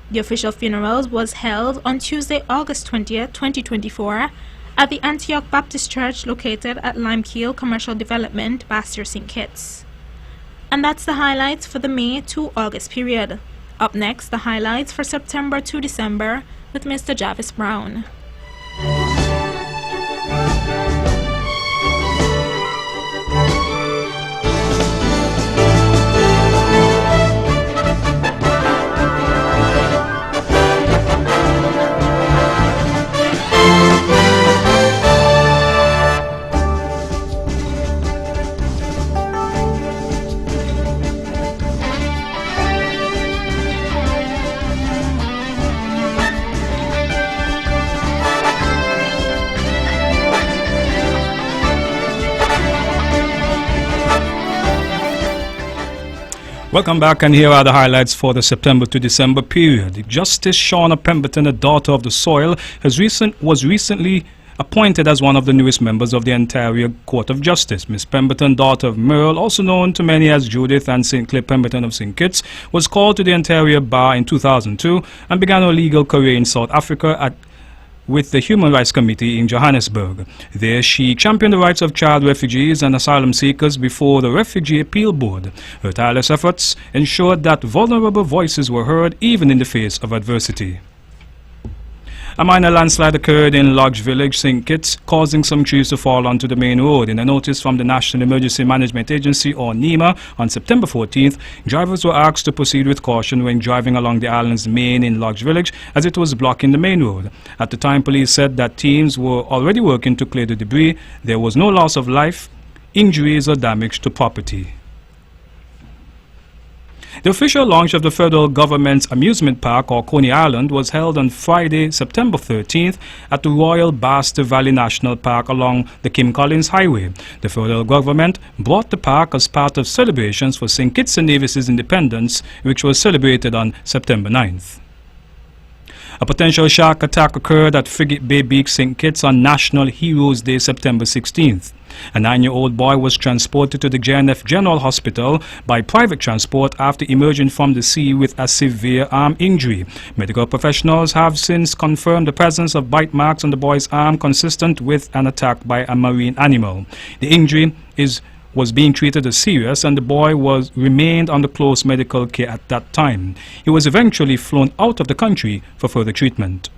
The official funeral was held on Tuesday, August 20th, 2024, at the Antioch Baptist Church located at Limekeel Commercial Development, Bassier, St. Kitts. And that's the highlights for the May to August period. Up next, the highlights for September to December with Mr. Jarvis Brown. Welcome back, and here are the highlights for the September to December period. Justice Shauna Pemberton, a daughter of the soil, was recently appointed as one of the newest members of the Ontario Court of Justice. Miss Pemberton, daughter of Merle, also known to many as Judith and St. Clair Pemberton of St. Kitts, was called to the Ontario Bar in 2002 and began her legal career in South Africa with the Human Rights Committee in Johannesburg. There she championed the rights of child refugees and asylum seekers before the Refugee Appeal Board. Her tireless efforts ensured that vulnerable voices were heard even in the face of adversity. A minor landslide occurred in Lodge Village, St. Kitts, causing some trees to fall onto the main road. In a notice from the National Emergency Management Agency, or NEMA, on September 14th, drivers were asked to proceed with caution when driving along the island's main in Lodge Village, as it was blocking the main road. At the time, police said that teams were already working to clear the debris. There was no loss of life, injuries, or damage to property. The official launch of the federal government's amusement park, or Coney Island, was held on Friday, September 13th at the Royal Basta Valley National Park along the Kim Collins Highway. The federal government brought the park as part of celebrations for St. Kitts and Nevis's independence, which was celebrated on September 9th. A potential shark attack occurred at Frigate Bay Beach, St. Kitts on National Heroes Day, September 16th. A 9-year-old boy was transported to the JNF General Hospital by private transport after emerging from the sea with a severe arm injury. Medical professionals have since confirmed the presence of bite marks on the boy's arm consistent with an attack by a marine animal. The injury was being treated as serious, and the boy remained under close medical care at that time. He was eventually flown out of the country for further treatment.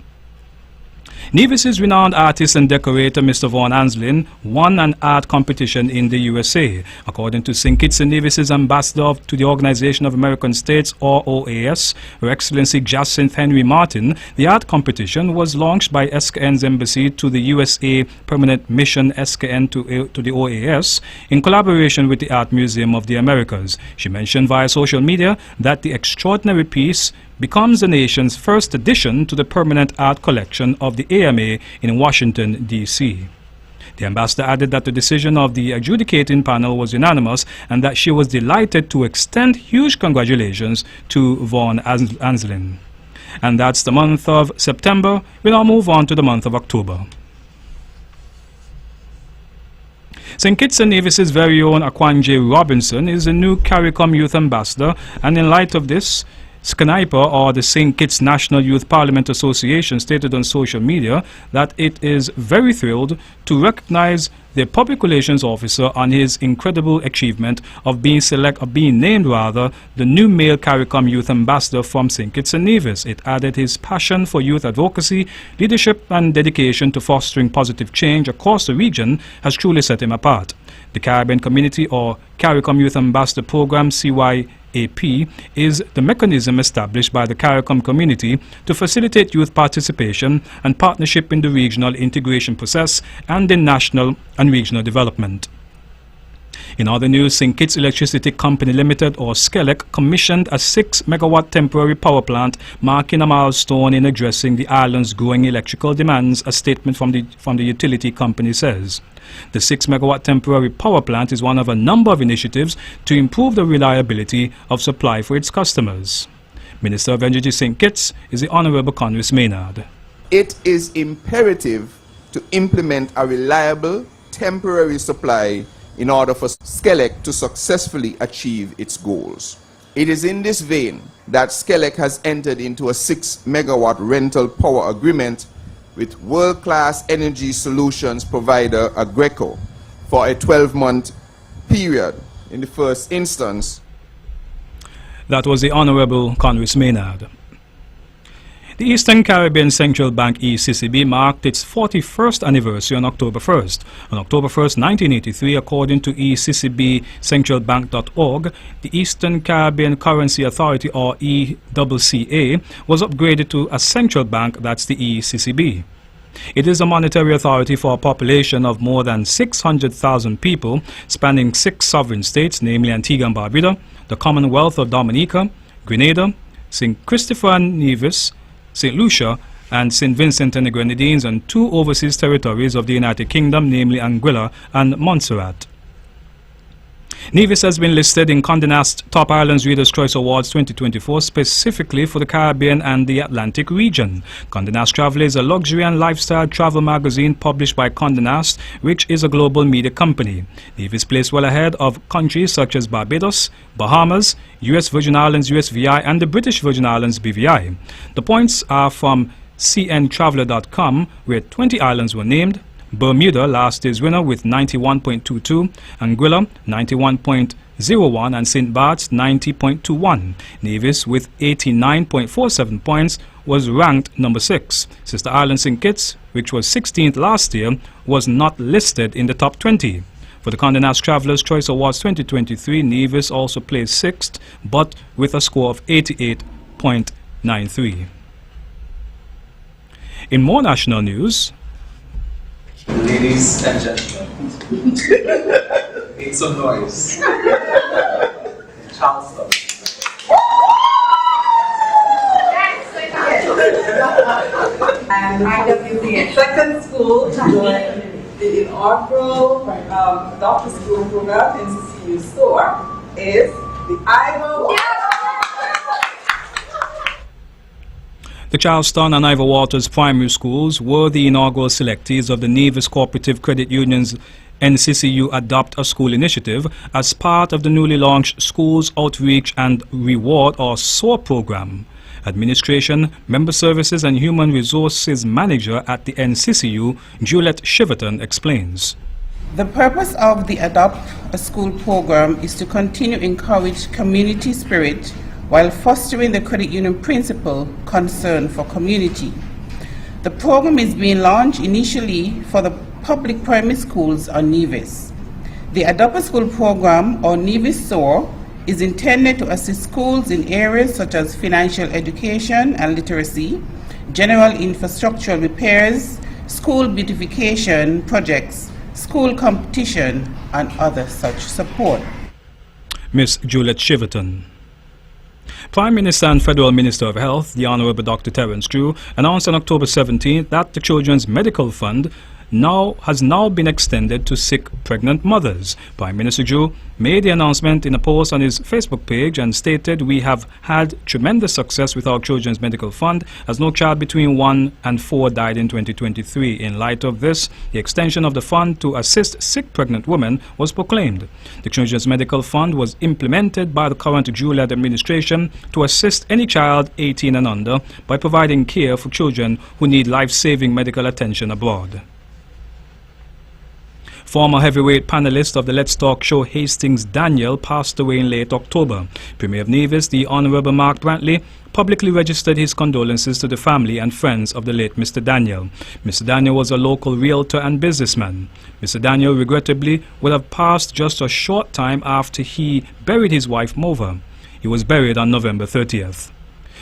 Nevis's renowned artist and decorator Mr. Vaughn Anslin won an art competition in the USA. According to St. Kitts and Nevis's ambassador to the Organization of American States, or OAS, Her Excellency Jacinth Henry Martin, the art competition was launched by SKN's embassy to the USA Permanent Mission SKN to the OAS in collaboration with the Art Museum of the Americas. She mentioned via social media that the extraordinary piece becomes the nation's first addition to the permanent art collection of the AMA in Washington, D.C. The ambassador added that the decision of the adjudicating panel was unanimous and that she was delighted to extend huge congratulations to Vaughn Anslin. And that's the month of September. We now move on to the month of October. St. Kitts and Nevis's very own Akwanje Robinson is the new CARICOM Youth Ambassador, and in light of this, SCNIPA, or the St. Kitts National Youth Parliament Association, stated on social media that it is very thrilled to recognize the public relations officer on his incredible achievement of being named the new male CARICOM Youth Ambassador from St. Kitts and Nevis. It added his passion for youth advocacy, leadership and dedication to fostering positive change across the region has truly set him apart. The Caribbean Community, or CARICOM Youth Ambassador Program, CYAP, is the mechanism established by the CARICOM community to facilitate youth participation and partnership in the regional integration process and in national and regional development. In other news, St. Kitts Electricity Company Limited, or SCELEC, commissioned a 6-megawatt temporary power plant, marking a milestone in addressing the island's growing electrical demands, a statement from the utility company says. The 6-megawatt temporary power plant is one of a number of initiatives to improve the reliability of supply for its customers. Minister of Energy St. Kitts is the Honorable Conwys Maynard. It is imperative to implement a reliable temporary supply in order for SCELEC to successfully achieve its goals. It is in this vein that SCELEC has entered into a 6-megawatt rental power agreement with world-class energy solutions provider Aggreko for a 12-month period. In the first instance, that was the Honorable Conwys Maynard. The Eastern Caribbean Central Bank ECCB marked its 41st anniversary on October 1st. On October 1st, 1983, according to ECCBCentralBank.org, the Eastern Caribbean Currency Authority, or ECCA, was upgraded to a central bank, that's the ECCB. It is a monetary authority for a population of more than 600,000 people, spanning 6 sovereign states, namely Antigua and Barbuda, the Commonwealth of Dominica, Grenada, St. Christopher and Nevis, St. Lucia, and St. Vincent and the Grenadines, and 2 overseas territories of the United Kingdom, namely Anguilla and Montserrat. Nevis has been listed in Condé Nast Top Islands Readers' Choice Awards 2024 specifically for the Caribbean and the Atlantic region. Condé Nast Travel is a luxury and lifestyle travel magazine published by Condé Nast, which is a global media company. Nevis placed well ahead of countries such as Barbados, Bahamas, US Virgin Islands USVI, and the British Virgin Islands BVI. The points are from cntraveler.com, where 20 islands were named. Bermuda, last year's winner, with 91.22, Anguilla 91.01, and St. Bart's 90.21. Nevis, with 89.47 points, was ranked number 6. Sister Island St. Kitts, which was 16th last year, was not listed in the top 20. For the Condé Nast Travelers' Choice Awards 2023, Nevis also placed 6th, but with a score of 88.93. In more national news, ladies and gentlemen, make some noise. Charleston. And IWPA second school joined the inaugural Doctor School program in CCU store is the Iowa. The Charleston and Ivor Waters primary schools were the inaugural selectees of the Nevis Cooperative Credit Union's NCCU Adopt a School initiative as part of the newly launched Schools Outreach and Reward, or SOAR program. Administration, Member Services and Human Resources Manager at the NCCU, Juliet Shiverton, explains. The purpose of the Adopt a School program is to continue to encourage community spirit while fostering the credit union principle, concern for community. The program is being launched initially for the public primary schools on Nevis. The Adopt a School program, or Nevis SOAR, is intended to assist schools in areas such as financial education and literacy, general infrastructural repairs, school beautification projects, school competition, and other such support. Ms. Juliet Shiverton. Prime Minister and Federal Minister of Health, the Honorable Dr. Terence Drew, announced on October 17th that the Children's Medical Fund has now been extended to sick pregnant mothers. Prime Minister Drew made the announcement in a post on his Facebook page and stated, "We have had tremendous success with our Children's Medical Fund, as no child between 1 and 4 died in 2023. In light of this, the extension of the fund to assist sick pregnant women was proclaimed. The Children's Medical Fund was implemented by the current Drew-led administration to assist any child 18 and under by providing care for children who need life-saving medical attention abroad." Former heavyweight panelist of the Let's Talk show Hastings Daniel passed away in late October. Premier of Nevis, the Honorable Mark Brantley, publicly registered his condolences to the family and friends of the late Mr. Daniel. Mr. Daniel was a local realtor and businessman. Mr. Daniel regrettably would have passed just a short time after he buried his wife Mova. He was buried on November 30th.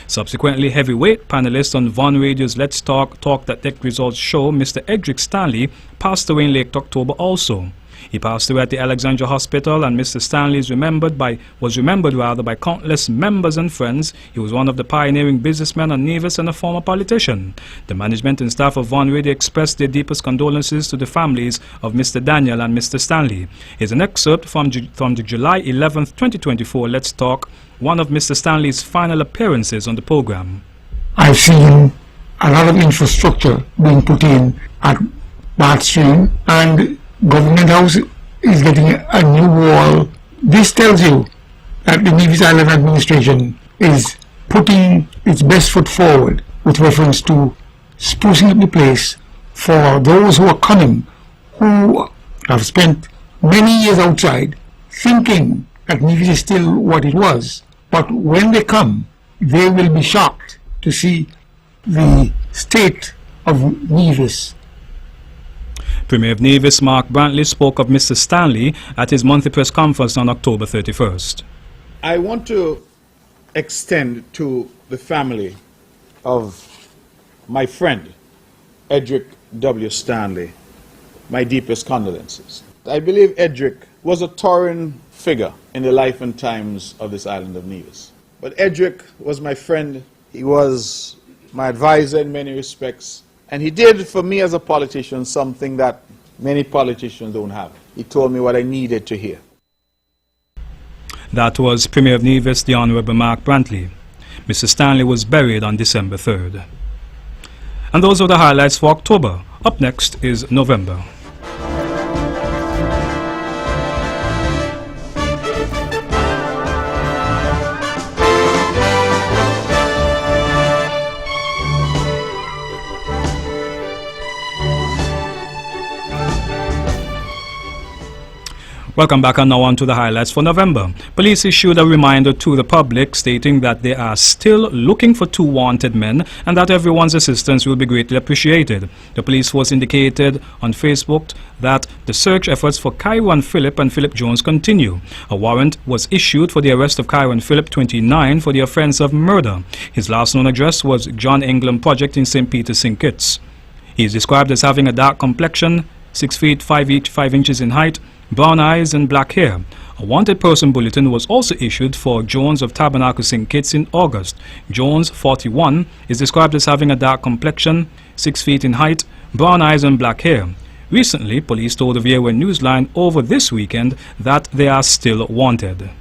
Subsequently, heavyweight panelist on Von Radio's Let's Talk That Tech Results show, Mr. Edric Stanley, passed away in late October also. He passed away at the Alexandra Hospital, and Mr. Stanley was remembered by countless members and friends. He was one of the pioneering businessmen on Nevis and a former politician. The management and staff of Von Radio expressed their deepest condolences to the families of Mr. Daniel and Mr. Stanley. Here's an excerpt from the July 11th, 2024 Let's Talk, one of Mr. Stanley's final appearances on the program. I've seen a lot of infrastructure being put in at Bathstream, and Government House is getting a new wall. This tells you that the Nevis Island administration is putting its best foot forward with reference to sprucing up the place for those who are coming, who have spent many years outside thinking that Nevis is still what it was. But when they come, they will be shocked to see the state of Nevis. Premier of Nevis Mark Brantley spoke of Mr. Stanley at his monthly press conference on October 31st. I want to extend to the family of my friend, Edric W. Stanley, my deepest condolences. I believe Edric was a towering figure in the life and times of this island of Nevis. But Edric was my friend. He was my advisor in many respects. And he did for me as a politician something that many politicians don't have. He told me what I needed to hear. That was Premier of Nevis, the Honorable Mark Brantley. Mr. Stanley was buried on December 3rd. And those are the highlights for October. Up next is November. Welcome back, and now on to the highlights for November. Police issued a reminder to the public stating that they are still looking for 2 wanted men and that everyone's assistance will be greatly appreciated. The police force indicated on Facebook that the search efforts for Kyron Phillip and Philip Jones continue. A warrant was issued for the arrest of Kyron Phillip, 29, for the offense of murder. His last known address was John England Project in St. Peter's, St. Kitts. He is described as having a dark complexion, 6 feet 5 inches in height, brown eyes and black hair. A wanted person bulletin was also issued for Jones of Tabernacle St. Kitts in August. Jones, 41, is described as having a dark complexion, 6 feet in height, brown eyes and black hair. Recently, police told the VOA Newsline over this weekend that they are still wanted.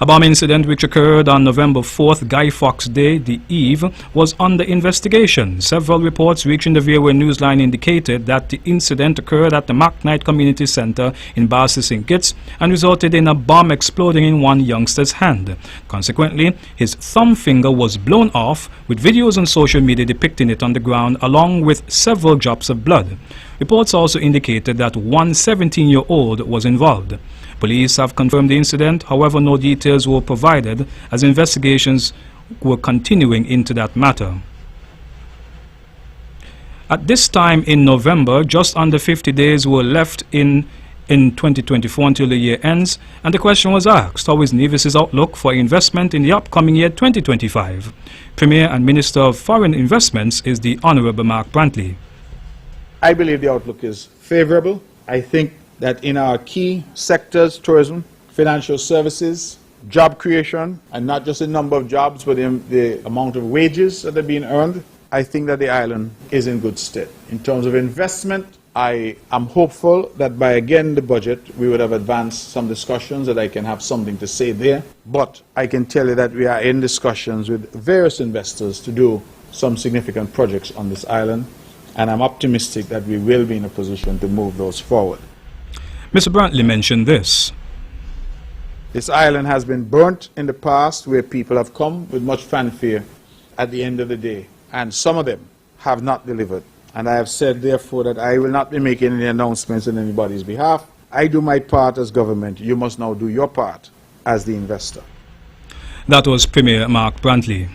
A bomb incident which occurred on November 4th, Guy Fawkes Day, the eve, was under investigation. Several reports reaching the VOA Newsline indicated that the incident occurred at the McKnight Community Center in Barcy, St. Kitts, and resulted in a bomb exploding in one youngster's hand. Consequently, his thumb finger was blown off, with videos on social media depicting it on the ground along with several drops of blood. Reports also indicated that one 17-year-old was involved. Police have confirmed the incident, however no details were provided as investigations were continuing into that matter. At this time in November, just under 50 days were left in 2024 until the year ends, and the question was asked, how is Nevis's outlook for investment in the upcoming year 2025? Premier and Minister of Foreign Investments is the Honorable Mark Brantley. I believe the outlook is favorable. I think that in our key sectors, tourism, financial services, job creation, and not just the number of jobs, but the amount of wages that are being earned, I think that the island is in good stead. In terms of investment, I am hopeful that by again the budget, we would have advanced some discussions that I can have something to say there. But I can tell you that we are in discussions with various investors to do some significant projects on this island, and I'm optimistic that we will be in a position to move those forward. Mr. Brantley mentioned this. This island has been burnt in the past, where people have come with much fanfare at the end of the day, and some of them have not delivered. And I have said, therefore, that I will not be making any announcements on anybody's behalf. I do my part as government. You must now do your part as the investor. That was Premier Mark Brantley.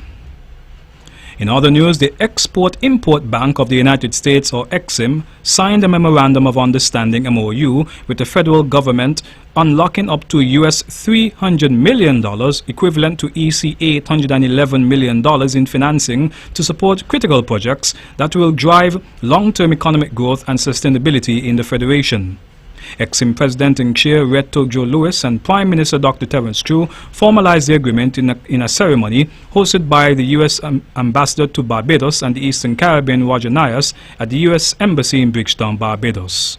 In other news, the Export-Import Bank of the United States, or EXIM, signed a Memorandum of Understanding MOU with the federal government unlocking up to US $300 million, equivalent to EC $811 million in financing to support critical projects that will drive long-term economic growth and sustainability in the Federation. EXIM President and Chair Reto Joe Lewis and Prime Minister Dr. Terence Crew formalized the agreement in a ceremony hosted by the U.S. Ambassador to Barbados and the Eastern Caribbean, Roger Nias, at the U.S. Embassy in Bridgetown, Barbados.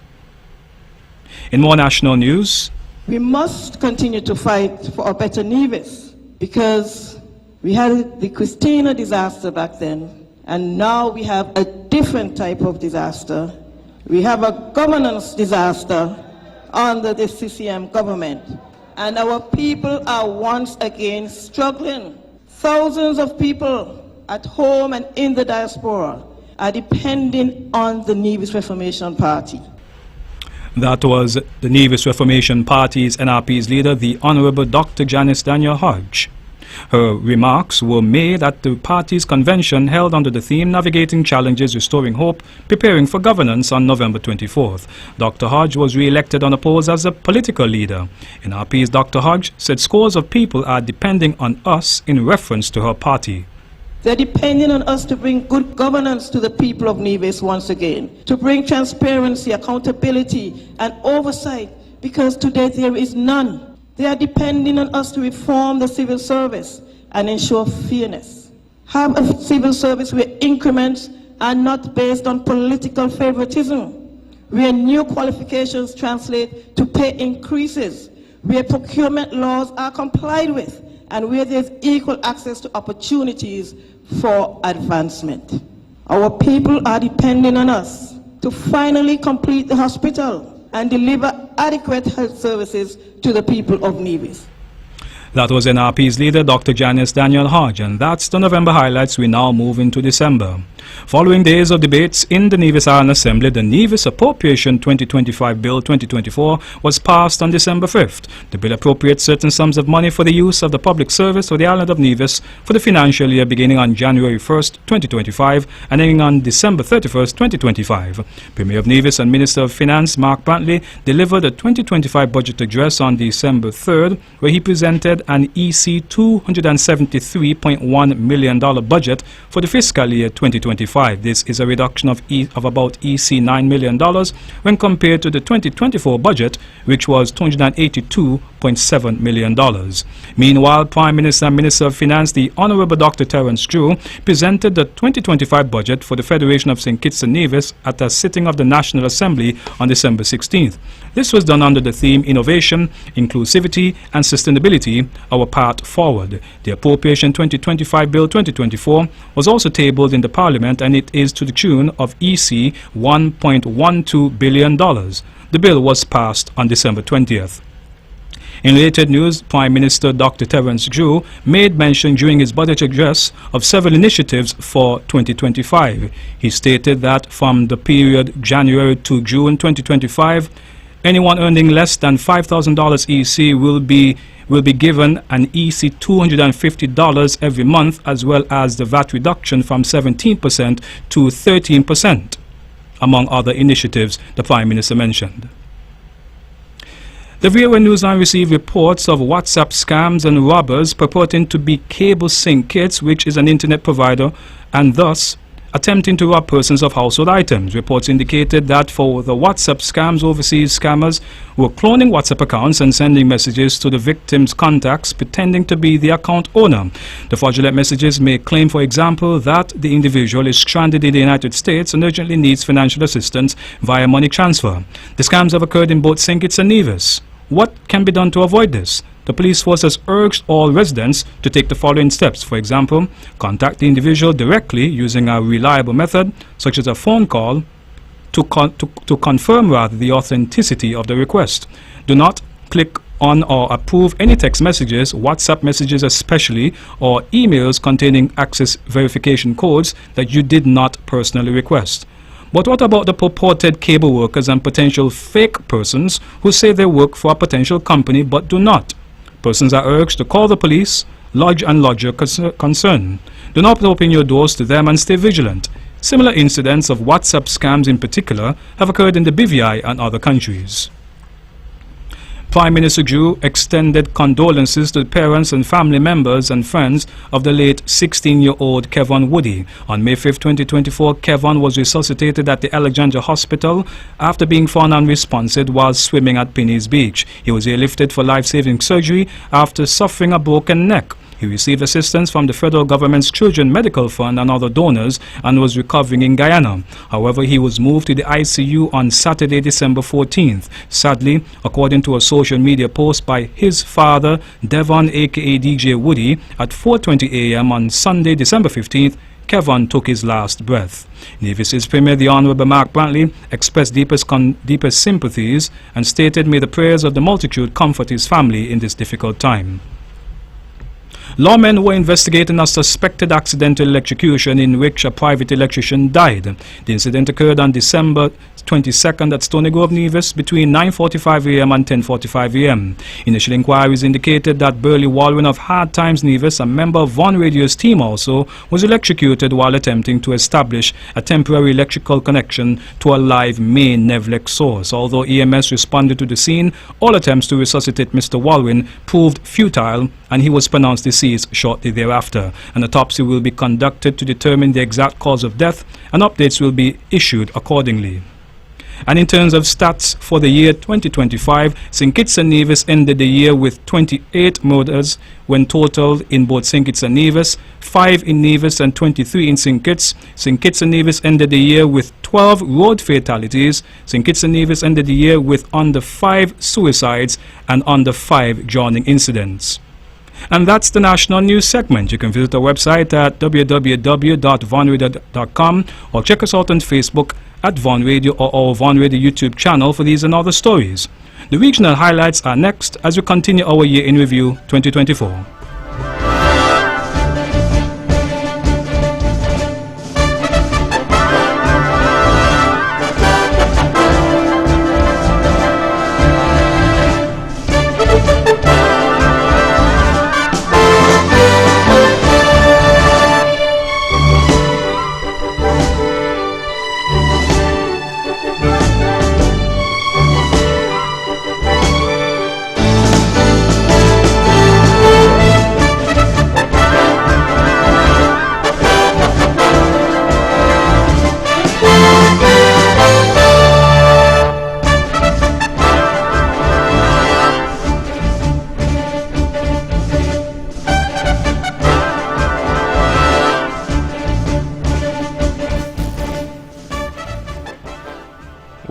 In more national news, we must continue to fight for a better Nevis, because we had the Christina disaster back then, and now we have a different type of disaster. We have a governance disaster under the CCM government, and our people are once again struggling. Thousands of people at home and in the diaspora are depending on the Nevis Reformation Party. That was the Nevis Reformation Party's NRP's leader, the Honorable Dr. Janice Daniel Hodge. Her remarks were made at the party's convention held under the theme Navigating Challenges, Restoring Hope, Preparing for Governance on November 24th. Dr. Hodge was re-elected unopposed as a political leader. NRP's Dr. Hodge said scores of people are depending on us in reference to her party. They're depending on us to bring good governance to the people of Nevis once again, to bring transparency, accountability, and oversight, because today there is none. They are depending on us to reform the civil service and ensure fairness. Have a civil service where increments are not based on political favoritism, where new qualifications translate to pay increases, where procurement laws are complied with, and where there's equal access to opportunities for advancement. Our people are depending on us to finally complete the hospital and deliver adequate health services to the people of Nevis. That was NRP's leader, Dr. Janice Daniel Hodge, and that's the November highlights. We now move into December. Following days of debates in the Nevis Island Assembly, the Nevis Appropriation 2025 Bill 2024 was passed on December 5th. The bill appropriates certain sums of money for the use of the public service for the island of Nevis for the financial year beginning on January 1st, 2025 and ending on December 31st, 2025. Premier of Nevis and Minister of Finance Mark Brantley delivered a 2025 budget address on December 3rd, where he presented an EC $273.1 million budget for the fiscal year 2025. This is a reduction of about EC $9 million when compared to the 2024 budget, which was $282.7 million. Meanwhile, Prime Minister and Minister of Finance, the Honorable Dr. Terence Crew, presented the 2025 budget for the Federation of St. Kitts and Nevis at a sitting of the National Assembly on December 16th. This was done under the theme Innovation, Inclusivity and Sustainability, Our Path Forward. The Appropriation 2025 Bill 2024 was also tabled in the Parliament, and it is to the tune of EC $1.12 billion. The bill was passed on December 20th. In related news, Prime Minister Dr. Terence Crew made mention during his budget address of several initiatives for 2025. He stated that from the period January to June 2025, anyone earning less than $5,000 EC will be given an EC $250 every month, as well as the VAT reduction from 17% to 13%. among other initiatives the Prime Minister mentioned. The VOA Newsline received reports of WhatsApp scams and robbers purporting to be cable sync kits, which is an internet provider, and thus attempting to rob persons of household items. Reports indicated that for the WhatsApp scams, overseas scammers were cloning WhatsApp accounts and sending messages to the victim's contacts, pretending to be the account owner. The fraudulent messages may claim, for example, that the individual is stranded in the United States and urgently needs financial assistance via money transfer. The scams have occurred in both St. Kitts and Nevis. What can be done to avoid this? The police force has urged all residents to take the following steps. For example, contact the individual directly using a reliable method, such as a phone call, to confirm the authenticity of the request. Do not click on or approve any text messages, WhatsApp messages especially, or emails containing access verification codes that you did not personally request. But what about the purported cable workers and potential fake persons who say they work for a potential company but do not? Persons are urged to call the police, lodge your concern. Do not open your doors to them and stay vigilant. Similar incidents of WhatsApp scams in particular have occurred in the BVI and other countries. Prime Minister Drew extended condolences to the parents and family members and friends of the late 16-year-old Kevon Woody. On May 5, 2024, Kevon was resuscitated at the Alexandra Hospital after being found unresponsive while swimming at Penny's Beach. He was airlifted for life-saving surgery after suffering a broken neck. He received assistance from the federal government's Children Medical Fund and other donors and was recovering in Guyana. However, he was moved to the ICU on Saturday, December 14th. Sadly, according to a social media post by his father, Devon aka DJ Woody, at 4:20 a.m. on Sunday, December 15th, Kevon took his last breath. Nevis's Premier, the Honorable Mark Brantley, expressed deepest sympathies and stated, "May the prayers of the multitude comfort his family in this difficult time." Lawmen were investigating a suspected accidental electrocution in which a private electrician died. The incident occurred on December 22nd at Stony Grove, Nevis, between 9:45 a.m. and 10:45 a.m. Initial inquiries indicated that Burley Walwyn of Hard Times Nevis, a member of Von Radio's team also, was electrocuted while attempting to establish a temporary electrical connection to a live main Nevlec source. Although EMS responded to the scene, all attempts to resuscitate Mr. Walwyn proved futile and he was pronounced deceased shortly thereafter. An autopsy will be conducted to determine the exact cause of death and updates will be issued accordingly. And in terms of stats for the year 2025, St. Kitts and Nevis ended the year with 28 murders when totaled in both St. Kitts and Nevis, 5 in Nevis and 23 in St. Kitts. St. Kitts and Nevis ended the year with 12 road fatalities. St. Kitts and Nevis ended the year with under 5 suicides and under 5 drowning incidents. And that's the national news segment. You can visit our website at www.vonradio.com or check us out on Facebook at Von Radio or our Von Radio YouTube channel for these and other stories. The regional highlights are next as we continue our year in review 2024.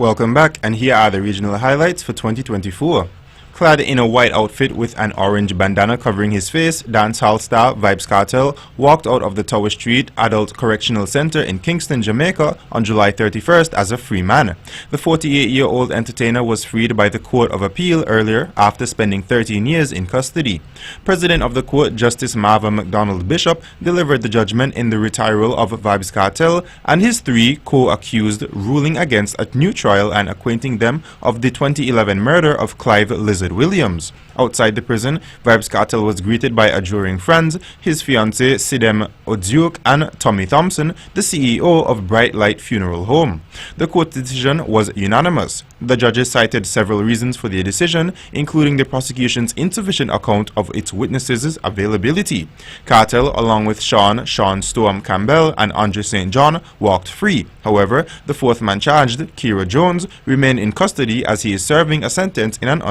Welcome back, and here are the regional highlights for 2024. Clad in a white outfit with an orange bandana covering his face, dancehall star Vybz Kartel walked out of the Tower Street Adult Correctional Center in Kingston, Jamaica on July 31st as a free man. The 48-year-old entertainer was freed by the Court of Appeal earlier after spending 13 years in custody. President of the court, Justice Marva McDonald Bishop, delivered the judgment in the retrial of Vybz Kartel and his 3 co-accused, ruling against a new trial and acquitting them of the 2011 murder of Clive Lizard David Williams. Outside the prison, Vybz Kartel was greeted by adoring friends, his fiancée Sidem Oduke and Tommy Thompson, the CEO of Bright Light Funeral Home. The court decision was unanimous. The judges cited several reasons for their decision, including the prosecution's insufficient account of its witnesses' availability. Kartel, along with Sean Storm Campbell, and Andre St. John, walked free. However, the fourth man charged, Kira Jones, remained in custody as he is serving a sentence in an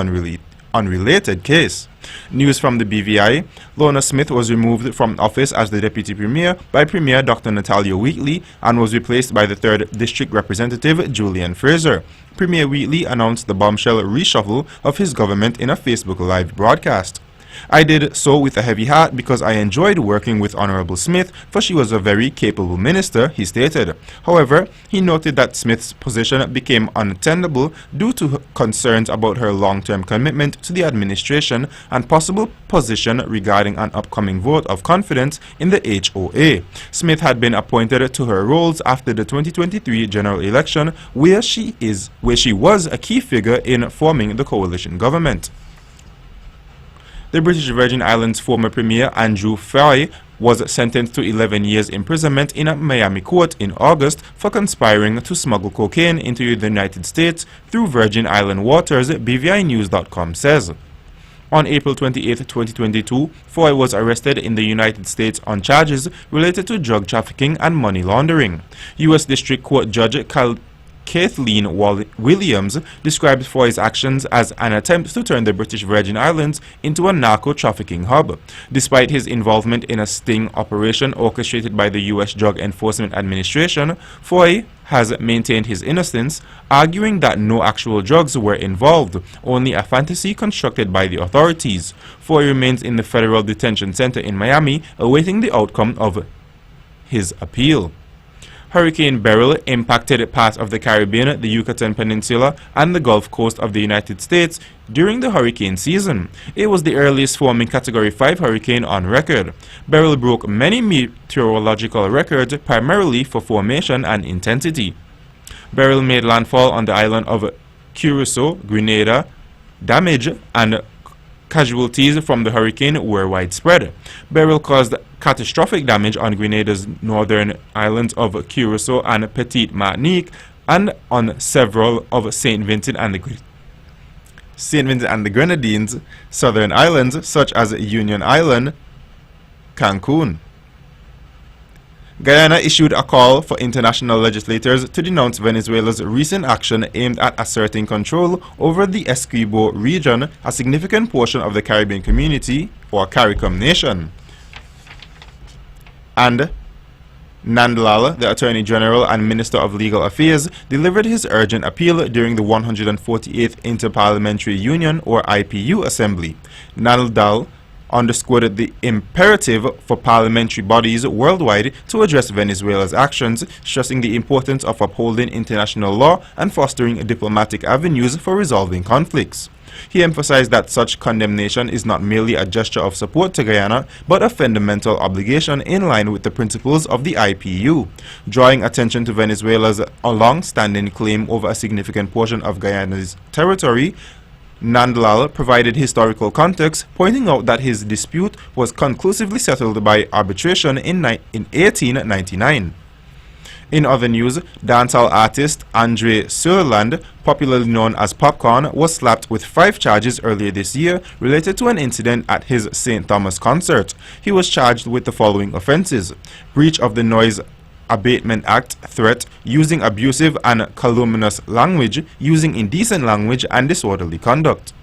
unrelated case. News from the BVI: Lorna Smith was removed from office as the Deputy Premier by Premier Dr. Natalia Wheatley and was replaced by the 3rd District Representative Julian Fraser. Premier Wheatley announced the bombshell reshuffle of his government in a Facebook Live broadcast. I did so with a heavy heart because I enjoyed working with Honorable Smith, for she was a very capable minister, he stated. However, he noted that Smith's position became untenable due to concerns about her long-term commitment to the administration and possible position regarding an upcoming vote of confidence in the HOA. Smith had been appointed to her roles after the 2023 general election, where she was a key figure in forming the coalition government. The British Virgin Islands former Premier Andrew Fry was sentenced to 11 years imprisonment in a Miami court in August for conspiring to smuggle cocaine into the United States through Virgin Island waters, BVInews.com says. On April 28, 2022, Foy was arrested in the United States on charges related to drug trafficking and money laundering. U.S. District Court Judge Kathleen Williams described Foy's actions as an attempt to turn the British Virgin Islands into a narco-trafficking hub. Despite his involvement in a sting operation orchestrated by the U.S. Drug Enforcement Administration, Foy has maintained his innocence, arguing that no actual drugs were involved, only a fantasy constructed by the authorities. Foy remains in the Federal Detention Center in Miami, awaiting the outcome of his appeal. Hurricane Beryl impacted parts of the Caribbean, the Yucatan Peninsula, and the Gulf Coast of the United States during the hurricane season. It was the earliest forming Category 5 hurricane on record. Beryl broke many meteorological records, primarily for formation and intensity. Beryl made landfall on the island of Curacao, Grenada. Damage and casualties from the hurricane were widespread. Beryl caused catastrophic damage on Grenada's northern islands of Curacao and Petite Martinique, and on several of St. Vincent and the Grenadines' southern islands, such as Union Island, Cancun. Guyana issued a call for international legislators to denounce Venezuela's recent action aimed at asserting control over the Essequibo region, a significant portion of the Caribbean community, or CARICOM nation. And Nandlal, the Attorney General and Minister of Legal Affairs, delivered his urgent appeal during the 148th Interparliamentary Union, or IPU, Assembly. Nandlal underscored the imperative for parliamentary bodies worldwide to address Venezuela's actions, stressing the importance of upholding international law and fostering diplomatic avenues for resolving conflicts. He emphasized that such condemnation is not merely a gesture of support to Guyana, but a fundamental obligation in line with the principles of the IPU. Drawing attention to Venezuela's long-standing claim over a significant portion of Guyana's territory, Nandlal provided historical context, pointing out that his dispute was conclusively settled by arbitration in 1899. In other news, dancehall artist Andre Surland, popularly known as Popcorn, was slapped with 5 charges earlier this year related to an incident at his St. Thomas concert. He was charged with the following offenses: breach of the Noise Abatement Act, threat, using abusive and calumnious language, using indecent language, and disorderly conduct.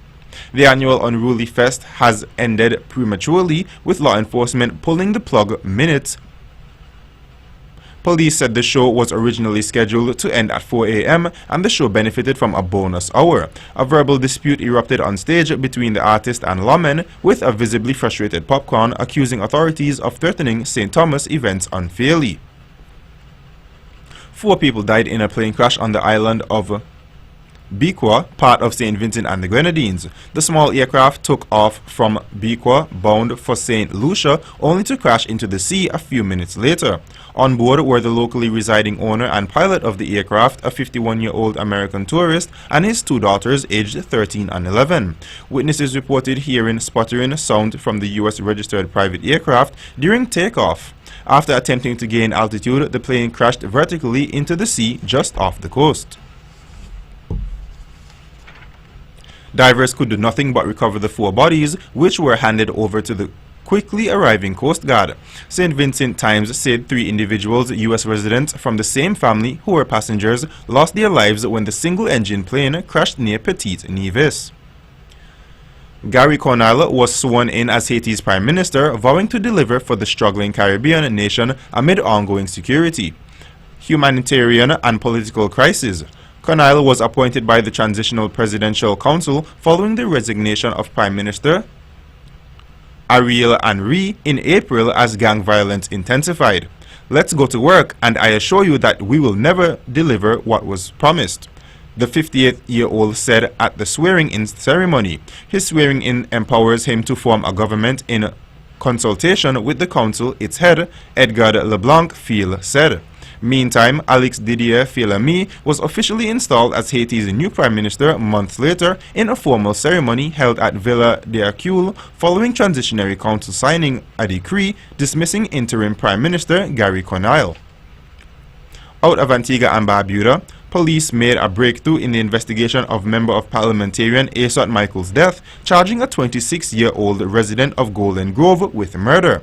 The annual Unruly Fest has ended prematurely, with law enforcement pulling the plug minutes. Police said the show was originally scheduled to end at 4 a.m. and the show benefited from a bonus hour. A verbal dispute erupted on stage between the artist and lawmen, with a visibly frustrated Popcorn accusing authorities of threatening St. Thomas events unfairly. 4 people died in a plane crash on the island of Bequia, part of St. Vincent and the Grenadines. The small aircraft took off from Bequia bound for St. Lucia, only to crash into the sea a few minutes later. On board were the locally residing owner and pilot of the aircraft, a 51-year-old American tourist, and his two daughters aged 13 and 11. Witnesses reported hearing sputtering sound from the U.S. registered private aircraft during takeoff. After attempting to gain altitude, the plane crashed vertically into the sea just off the coast. Divers could do nothing but recover the 4 bodies, which were handed over to the quickly arriving Coast Guard. St. Vincent Times said 3 individuals, U.S. residents from the same family who were passengers, lost their lives when the single-engine plane crashed near Petite Nevis. Gary Conille was sworn in as Haiti's Prime Minister, vowing to deliver for the struggling Caribbean nation amid ongoing security, humanitarian and political crisis. Conille was appointed by the Transitional Presidential Council following the resignation of Prime Minister Ariel Henry in April as gang violence intensified. Let's go to work, and I assure you that we will never deliver what was promised, the 58-year-old said at the swearing-in ceremony. His swearing-in empowers him to form a government in consultation with the council, its head, Edgar LeBlanc Fiel, said. Meantime, Alex Didier Félamy was officially installed as Haiti's new prime minister months later in a formal ceremony held at Villa d'Hercule following Transitionary Council signing a decree dismissing interim prime minister Gary Conille. Out of Antigua and Barbuda, police made a breakthrough in the investigation of Member of Parliamentarian Asot Michael's death, charging a 26-year-old resident of Golden Grove with murder.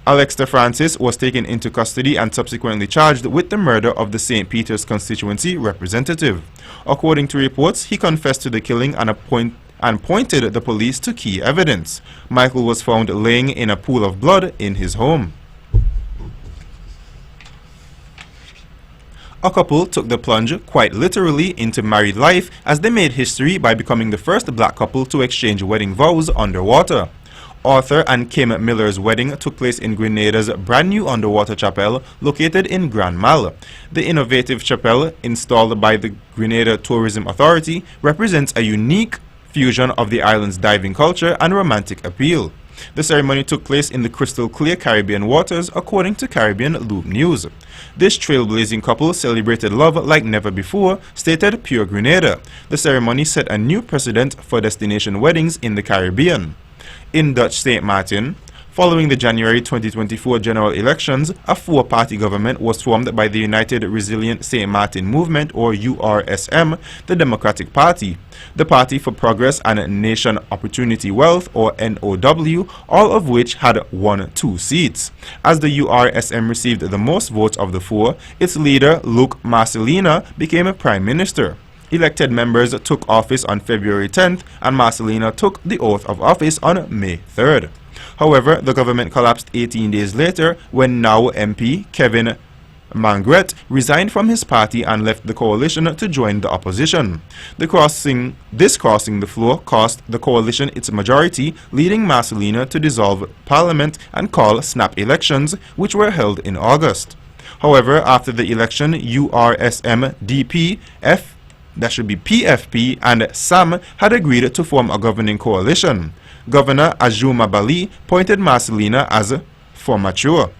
Alexter Francis was taken into custody and subsequently charged with the murder of the St. Peter's constituency representative. According to reports, he confessed to the killing and pointed the police to key evidence. Michael was found laying in a pool of blood in his home. A couple took the plunge, quite literally, into married life as they made history by becoming the first black couple to exchange wedding vows underwater. Arthur and Kim Miller's wedding took place in Grenada's brand new underwater chapel located in Grand Mal. The innovative chapel, installed by the Grenada Tourism Authority, represents a unique fusion of the island's diving culture and romantic appeal. The ceremony took place in the crystal clear Caribbean waters, according to Caribbean Loop News. This trailblazing couple celebrated love like never before, stated Pure Grenada. The ceremony set a new precedent for destination weddings in the Caribbean. In Dutch St. Martin, following the January 2024 general elections, a 4-party government was formed by the United Resilient St. Martin Movement, or URSM, the Democratic Party, the Party for Progress and Nation Opportunity Wealth, or NOW, all of which had won 2 seats. As the URSM received the most votes of the 4, its leader, Luc Marcelina, became a prime minister. Elected members took office on February 10th, and Marcelina took the oath of office on May 3rd. However, the government collapsed 18 days later when now MP Kevin Mangret resigned from his party and left the coalition to join the opposition. This crossing the floor cost the coalition its majority, leading Marcelina to dissolve parliament and call snap elections, which were held in August. However, after the election, URSM, DP, PFP and SAM had agreed to form a governing coalition. Governor Ajouma Bali pointed Marcelina as for mature.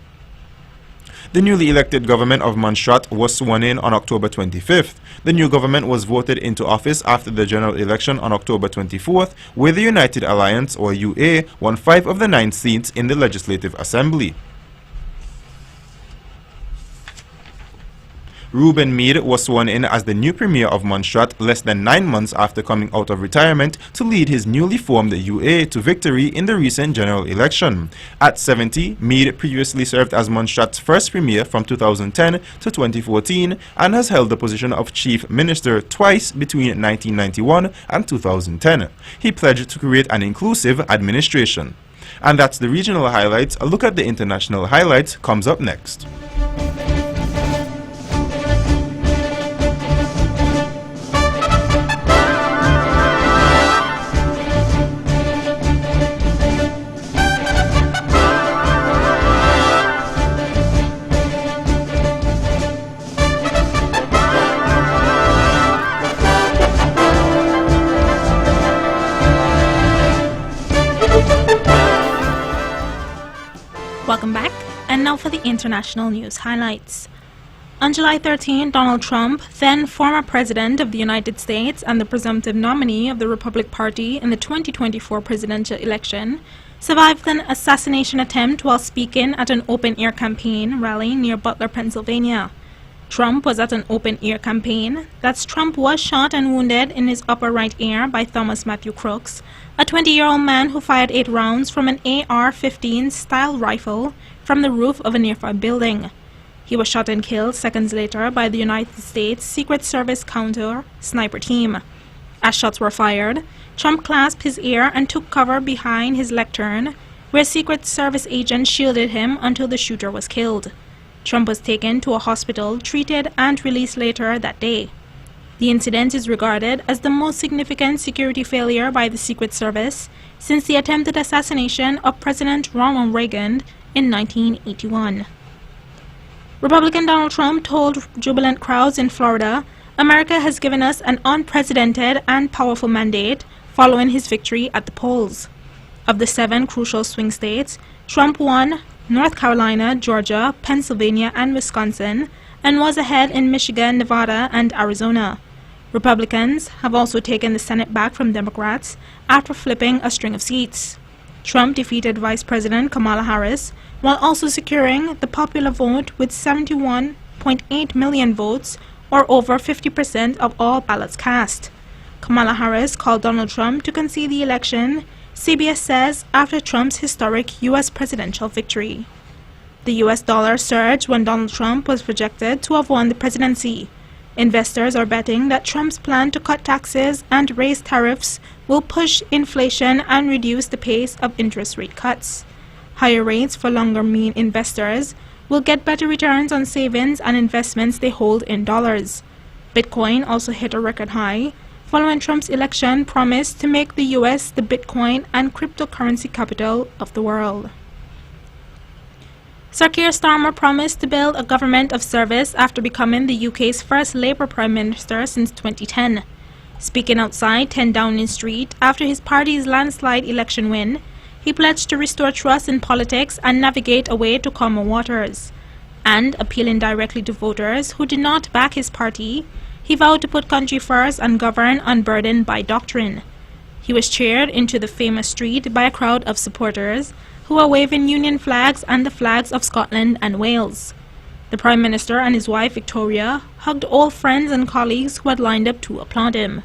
The newly elected government of Montserrat was sworn in on October 25th. The new government was voted into office after the general election on October 24th, where the United Alliance, or UA, won 5 of the 9 seats in the Legislative Assembly. Ruben Meade was sworn in as the new premier of Montserrat less than 9 months after coming out of retirement to lead his newly formed UA to victory in the recent general election. At 70, Meade previously served as Montserrat's first premier from 2010 to 2014 and has held the position of chief minister twice between 1991 and 2010. He pledged to create an inclusive administration. And that's the regional highlights. A look at the international highlights comes up next. Welcome back, and now for the international news highlights. On July 13, Donald Trump, then former President of the United States and the presumptive nominee of the Republican Party in the 2024 presidential election, survived an assassination attempt while speaking at an open-air campaign rally near Butler, Pennsylvania. Trump was at an open-air campaign. Trump was shot and wounded in his upper right ear by Thomas Matthew Crooks, a 20-year-old man who fired 8 rounds from an AR-15 style rifle from the roof of a nearby building. He was shot and killed seconds later by the United States Secret Service counter sniper team. As shots were fired, Trump clasped his ear and took cover behind his lectern, where Secret Service agents shielded him until the shooter was killed. Trump was taken to a hospital, treated, and released later that day. The incident is regarded as the most significant security failure by the Secret Service since the attempted assassination of President Ronald Reagan in 1981. Republican Donald Trump told jubilant crowds in Florida, "America has given us an unprecedented and powerful mandate," following his victory at the polls. Of the 7 crucial swing states, Trump won North Carolina, Georgia, Pennsylvania, and Wisconsin, and was ahead in Michigan, Nevada, and Arizona. Republicans have also taken the Senate back from Democrats after flipping a string of seats. Trump defeated Vice President Kamala Harris while also securing the popular vote with 71.8 million votes, or over 50% of all ballots cast. Kamala Harris called Donald Trump to concede the election, CBS says, after Trump's historic U.S. presidential victory. The U.S. dollar surged when Donald Trump was projected to have won the presidency. Investors are betting that Trump's plan to cut taxes and raise tariffs will push inflation and reduce the pace of interest rate cuts. Higher rates for longer mean investors will get better returns on savings and investments they hold in dollars. Bitcoin also hit a record high, following Trump's election promise to make the U.S. the Bitcoin and cryptocurrency capital of the world. Sir Keir Starmer promised to build a government of service after becoming the UK's first Labour Prime Minister since 2010. Speaking outside 10 Downing Street after his party's landslide election win, he pledged to restore trust in politics and navigate a way to calmer waters. And, appealing directly to voters who did not back his party, he vowed to put country first and govern unburdened by doctrine. He was cheered into the famous street by a crowd of supporters who were waving Union flags and the flags of Scotland and Wales. The Prime Minister and his wife Victoria hugged old friends and colleagues who had lined up to applaud him.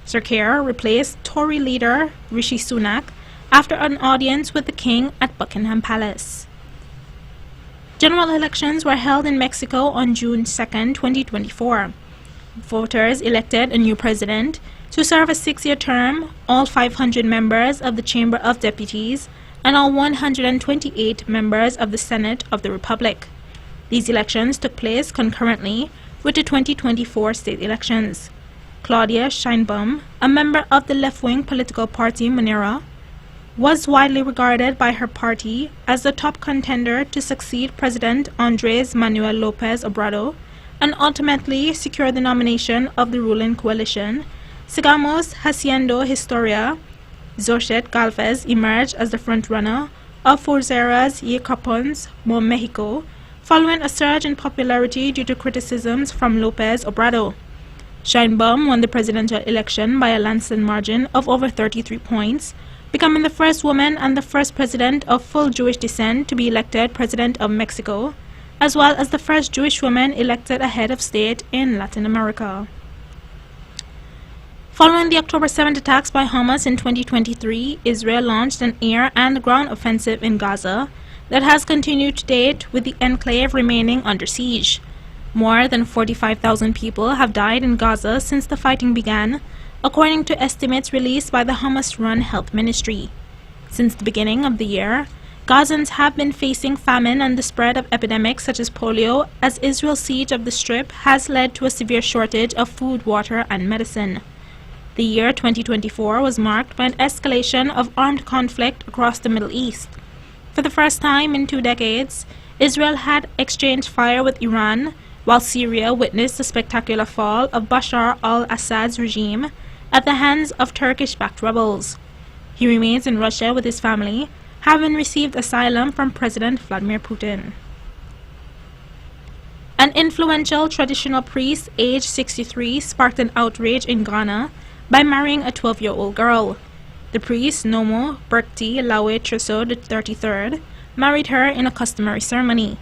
Sir Keir replaced Tory leader Rishi Sunak after an audience with the King at Buckingham Palace. General elections were held in Mexico on June 2, 2024. Voters elected a new president to serve a 6-year term, all 500 members of the Chamber of Deputies, and all 128 members of the Senate of the Republic. These elections took place concurrently with the 2024 state elections. Claudia Sheinbaum, a member of the left-wing political party Monera, was widely regarded by her party as the top contender to succeed President Andrés Manuel López Obrador and ultimately secure the nomination of the ruling coalition. Sigamos Haciendo Historia, Xochitl Gálvez emerged as the frontrunner of Fuerzas y Cuerpos por México, following a surge in popularity due to criticisms from López Obrador. Sheinbaum won the presidential election by a landslide margin of over 33 points, becoming the first woman and the first president of full Jewish descent to be elected president of Mexico, as well as the first Jewish woman elected a head of state in Latin America. Following the October 7th attacks by Hamas in 2023, Israel launched an air and ground offensive in Gaza that has continued to date, with the enclave remaining under siege. More than 45,000 people have died in Gaza since the fighting began, according to estimates released by the Hamas-run Health Ministry. Since the beginning of the year, Gazans have been facing famine and the spread of epidemics such as polio, as Israel's siege of the Strip has led to a severe shortage of food, water, and medicine. The year 2024 was marked by an escalation of armed conflict across the Middle East. For the first time in 2 decades, Israel had exchanged fire with Iran, while Syria witnessed the spectacular fall of Bashar al-Assad's regime at the hands of Turkish-backed rebels. He remains in Russia with his family, having received asylum from President Vladimir Putin. An influential traditional priest aged 63 sparked an outrage in Ghana by marrying a 12-year-old girl. The priest, Nomo Berkti Lawe Treso III, married her in a customary ceremony.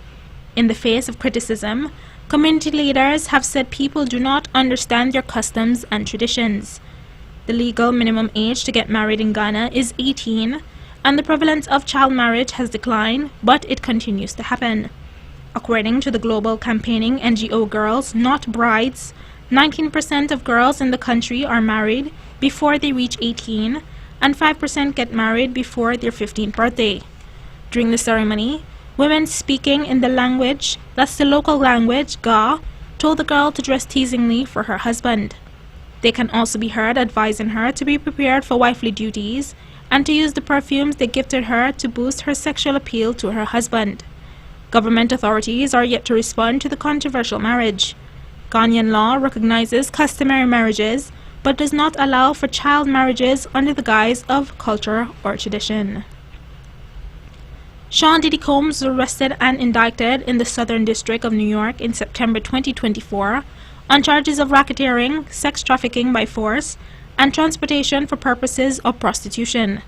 In the face of criticism, community leaders have said people do not understand their customs and traditions. The legal minimum age to get married in Ghana is 18, and the prevalence of child marriage has declined, but it continues to happen. According to the global campaigning NGO Girls Not Brides, 19% of girls in the country are married before they reach 18, and 5% get married before their 15th birthday. During the ceremony, women speaking in the language, that's the local language, Ga, told the girl to dress teasingly for her husband. They can also be heard advising her to be prepared for wifely duties and to use the perfumes they gifted her to boost her sexual appeal to her husband. Government authorities are yet to respond to the controversial marriage. Ghanaian law recognizes customary marriages but does not allow for child marriages under the guise of culture or tradition. Sean Diddy Combs was arrested and indicted in the Southern District of New York in September 2024 on charges of racketeering, sex trafficking by force, and transportation for purposes of prostitution.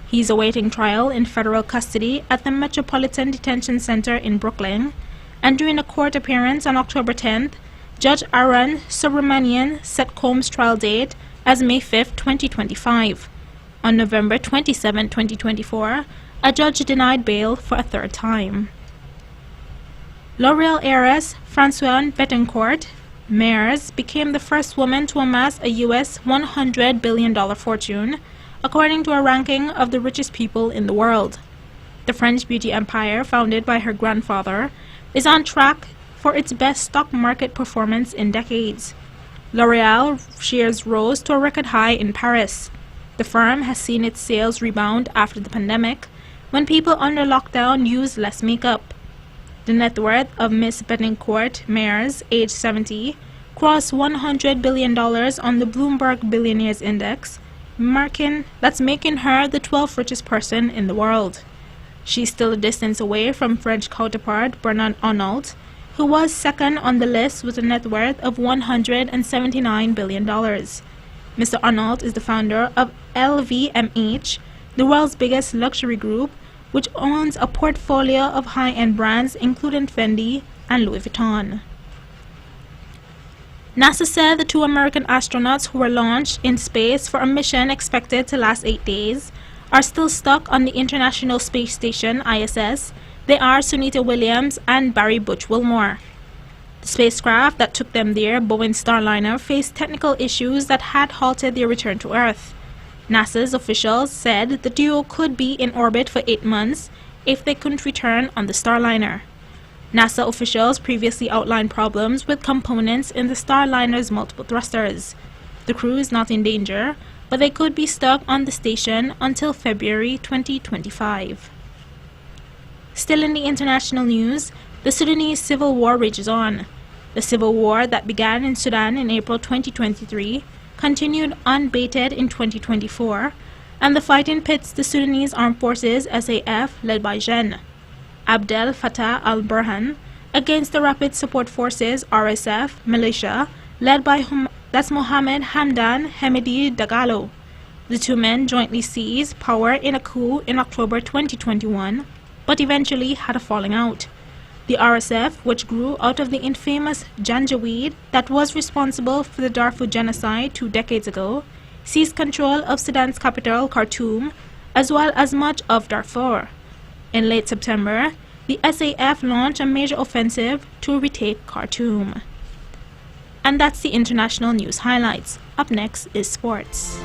He is awaiting trial in federal custody at the Metropolitan Detention Center in Brooklyn, and during a court appearance on October 10th, Judge Aaron Subramanian set Combs' trial date as May 5, 2025. On November 27, 2024, a judge denied bail for a third time. L'Oreal heiress Françoise Bettencourt Meyers became the first woman to amass a U.S. $100 billion fortune, according to a ranking of the richest people in the world. The French beauty empire, founded by her grandfather, is on track for its best stock market performance in decades. L'Oreal shares rose to a record high in Paris. The firm has seen its sales rebound after the pandemic, when people under lockdown use less makeup. The net worth of Miss Bettencourt Meyers, age 70, crossed $100 billion on the Bloomberg Billionaires Index, making her the 12th richest person in the world. She's still a distance away from French counterpart Bernard Arnault, who was second on the list with a net worth of $179 billion. Mr. Arnault is the founder of LVMH, the world's biggest luxury group, which owns a portfolio of high-end brands including Fendi and Louis Vuitton. NASA said the 2 American astronauts who were launched in space for a mission expected to last 8 days are still stuck on the International Space Station, ISS. They are Sunita Williams and Barry Butch Wilmore. The spacecraft that took them there, Boeing Starliner, faced technical issues that had halted their return to Earth. NASA's officials said the duo could be in orbit for 8 months if they couldn't return on the Starliner. NASA officials previously outlined problems with components in the Starliner's multiple thrusters. The crew is not in danger, but they could be stuck on the station until February 2025. Still in the international news, the Sudanese civil war rages on. The civil war that began in Sudan in April 2023 continued unabated in 2024, and the fighting pits the Sudanese Armed Forces SAF, led by Gen. Abdel Fattah al-Burhan, against the Rapid Support Forces RSF militia, led by Mohammed Hamdan Hemedi Dagalo. The 2 men jointly seized power in a coup in October 2021, but eventually had a falling out. The RSF, which grew out of the infamous Janjaweed that was responsible for the Darfur genocide 2 decades ago, seized control of Sudan's capital, Khartoum, as well as much of Darfur. In late September, the SAF launched a major offensive to retake Khartoum. And that's the international news highlights. Up next is sports.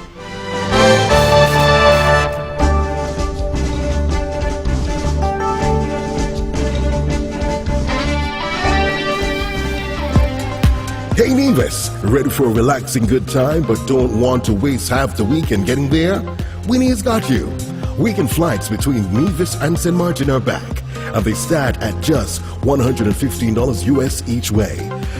Hey Nevis, ready for a relaxing good time but don't want to waste half the weekend getting there? Winnie's got you. Weekend flights between Nevis and St. Martin are back, and they start at just $115 US each way.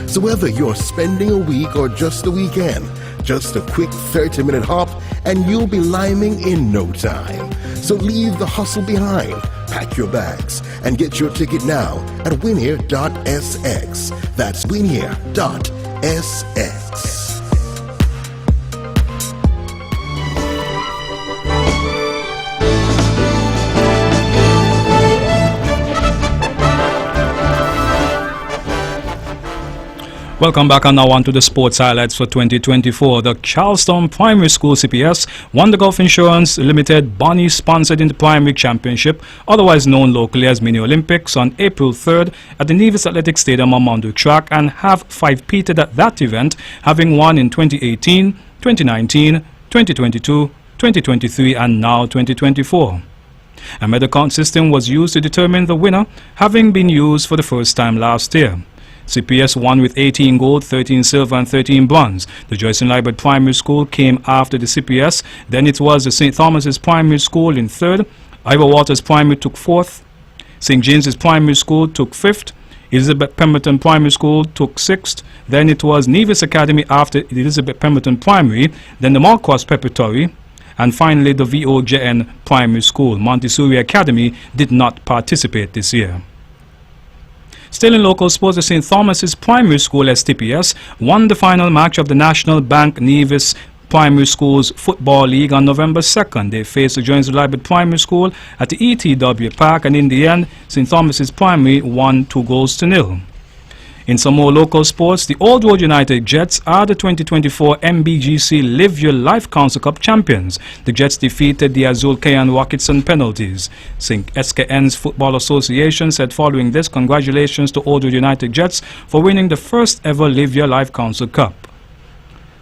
So whether you're spending a week or just a weekend, just a quick 30-minute hop and you'll be liming in no time. So leave the hustle behind, pack your bags, and get your ticket now at winhere.sx. That's winhere.sx. Welcome back, and now on to the sports highlights for 2024. The Charlestown Primary School CPS won the Gulf Insurance Limited Bonnie sponsored in the Primary Championship, otherwise known locally as Mini Olympics, on April 3rd at the Nevis Athletic Stadium on Mondo Track, and have five-peated at that event, having won in 2018, 2019, 2022, 2023, and now 2024. A medal count system was used to determine the winner, having been used for the first time last year. CPS won with 18 gold, 13 silver and 13 bronze. The Joycelyn Liebert Primary School came after the CPS. Then it was the St. Thomas's Primary School in third. Ivor Waters Primary took fourth. St. James's Primary School took fifth. Elizabeth Pemberton Primary School took sixth. Then it was Nevis Academy after Elizabeth Pemberton Primary. Then the Malcross Preparatory. And finally the VOJN Primary School. Montessori Academy did not participate this year. Still in local sports, the St. Thomas's Primary School STPS won the final match of the National Bank Nevis Primary Schools Football League on November 2nd. They faced the Joycelyn Liebert Primary School at the ETW Park, and in the end, St. Thomas's Primary won 2-0. In some more local sports, the Old Road United Jets are the 2024 MBGC Live Your Life Council Cup champions. The Jets defeated the Azul Cayenne Rockets on penalties. SKN's Football Association said following this, congratulations to Old Road United Jets for winning the first ever Live Your Life Council Cup.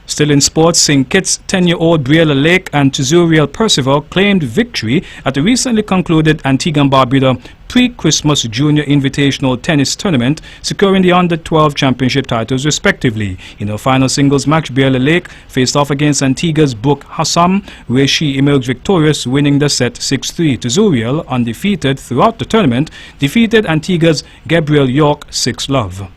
Still in sports, St. Kitts 10-year-old Briella Lake and Tizuriel Percival claimed victory at the recently concluded Antigua and Barbuda pre-Christmas Junior Invitational Tennis Tournament, securing the Under-12 championship titles respectively. In her final singles match, Briella Lake faced off against Antigua's Brooke Hassam, where she emerged victorious, winning the set 6-3. Tizuriel, undefeated throughout the tournament, defeated Antigua's Gabrielle York 6-love.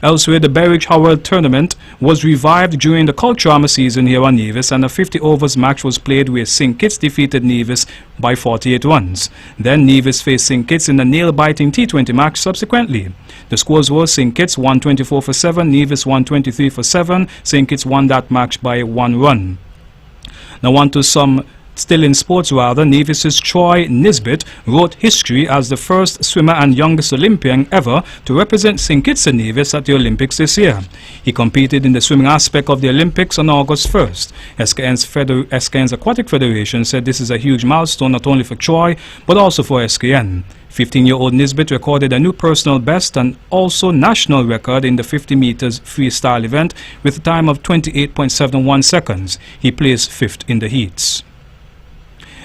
Elsewhere, the Berwick Howard tournament was revived during the Culturama season here on Nevis, and a 50 overs match was played where St. Kitts defeated Nevis by 48 runs. Then Nevis faced St. Kitts in a nail-biting T20 match subsequently. The scores were St. Kitts won 24 for 7, Nevis won 23 for 7. St. Kitts won that match by 1 run. Now on to some still in sports rather. Nevis's Troy Nisbet wrote history as the first swimmer and youngest Olympian ever to represent St. Kitts and Nevis at the Olympics this year. He competed in the swimming aspect of the Olympics on August 1st. SKN's Aquatic Federation said this is a huge milestone not only for Troy but also for SKN. 15-year-old Nisbet recorded a new personal best and also national record in the 50 meters freestyle event with a time of 28.71 seconds. He placed 5th in the heats.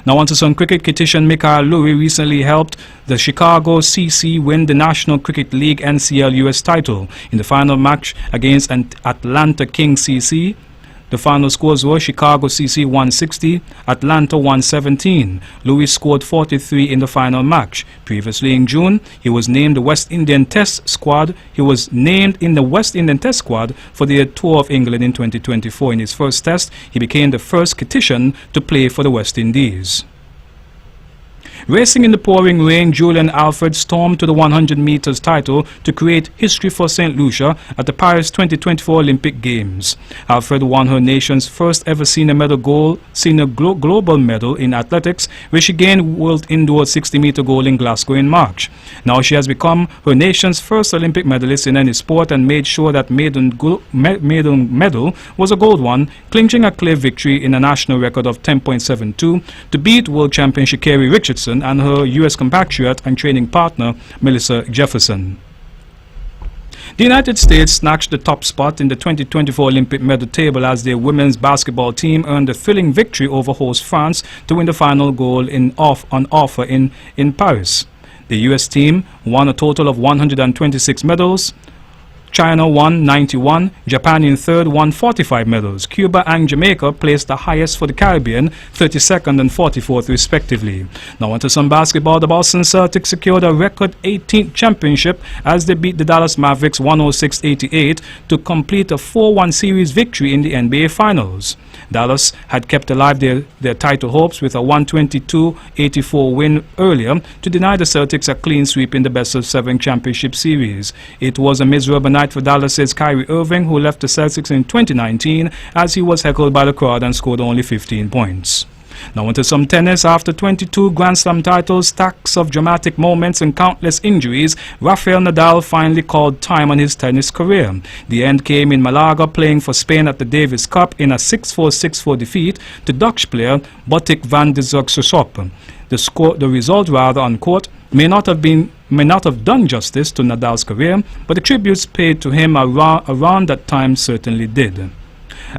Now on to some cricket. Kittishan Mikael Louis recently helped the Chicago CC win the National Cricket League NCL US title in the final match against Atlanta Kings CC. The final scores were Chicago CC 160, Atlanta 117. Louis scored 43 in the final match. Previously in June, he was named the West Indian Test Squad. He was named in the West Indian Test Squad for the Tour of England in 2024. In his first test, he became the first Kittishan to play for the West Indies. Racing in the pouring rain, Julian Alfred stormed to the 100 meters title to create history for St. Lucia at the Paris 2024 Olympic Games. Alfred won her nation's first ever senior global medal in athletics, where she gained world indoor 60-meter gold in Glasgow in March. Now she has become her nation's first Olympic medalist in any sport and made sure that maiden medal was a gold one, clinching a clear victory in a national record of 10.72 to beat world champion Sha'Carri Richardson and her U.S. compatriot and training partner Melissa Jefferson. The United States snatched the top spot in the 2024 Olympic medal table as their women's basketball team earned a thrilling victory over host France to win the final gold on offer in Paris. The U.S. team won a total of 126 medals. China won 91, Japan in third won 45 medals. Cuba and Jamaica placed the highest for the Caribbean, 32nd and 44th respectively. Now on to some basketball. The Boston Celtics secured a record 18th championship as they beat the Dallas Mavericks 106-88 to complete a 4-1 series victory in the NBA Finals. Dallas had kept alive their title hopes with a 122-84 win earlier to deny the Celtics a clean sweep in the best-of-7 championship series. It was a miserable night for Dallas's Kyrie Irving, who left the Celtics in 2019 as he was heckled by the crowd and scored only 15 points. Now onto some tennis. After 22 Grand Slam titles, stacks of dramatic moments and countless injuries, Rafael Nadal finally called time on his tennis career. The end came in Malaga, playing for Spain at the Davis Cup in a 6-4, 6-4 defeat to Dutch player Botic van de Zugsersop. The result on court may not have done justice to Nadal's career, but the tributes paid to him around that time certainly did.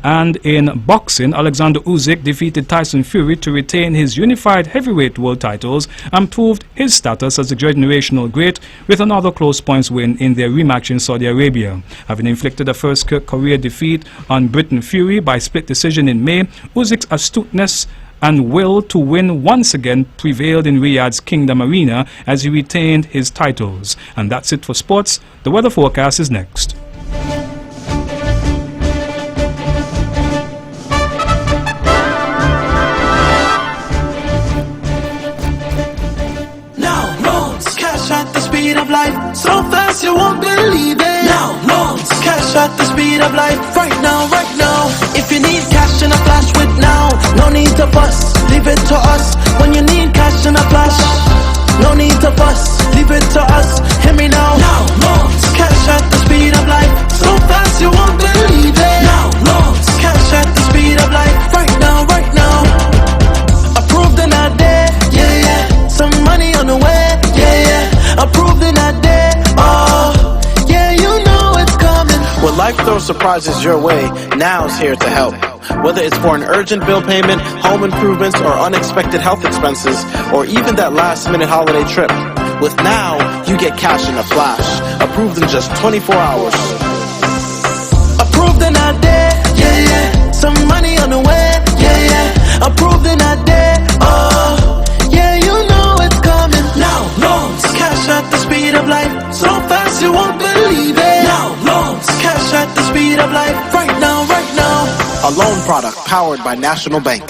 And in boxing, Alexander Usyk defeated Tyson Fury to retain his unified heavyweight world titles and proved his status as a generational great with another close points win in their rematch in Saudi Arabia. Having inflicted a first career defeat on Britain Fury by split decision in May, Usyk's astuteness and will to win once again prevailed in Riyadh's Kingdom Arena as he retained his titles. And that's it for sports. The weather forecast is next. Of life, so fast you won't believe it. Now, loans, cash at the speed of life. Right now, right now. If you need cash in a flash with now, no need to fuss, leave it to us. When you need cash in a flash, no need to fuss, leave it to us. Hear me now. Now, loans, cash at the speed of life. So fast you won't believe it. Now, loans, cash at the speed of life. Right now, right now. Approved in a day, yeah, yeah. Some money on the way, yeah, yeah. Approved in a day, oh, yeah, you know it's coming. When life throws surprises your way, Now's here to help. Whether it's for an urgent bill payment, home improvements, or unexpected health expenses, or even that last-minute holiday trip, with Now, you get cash in a flash, approved in just 24 hours. Approved in a day, yeah, yeah. Some money on the way, yeah, yeah. Approved in a day, oh, yeah, you know it's coming. Now, loans, cash at the speed of life, so fast you won't believe it. Now, loans, cash at the speed of life, right now, right now. A loan product powered by National Bank.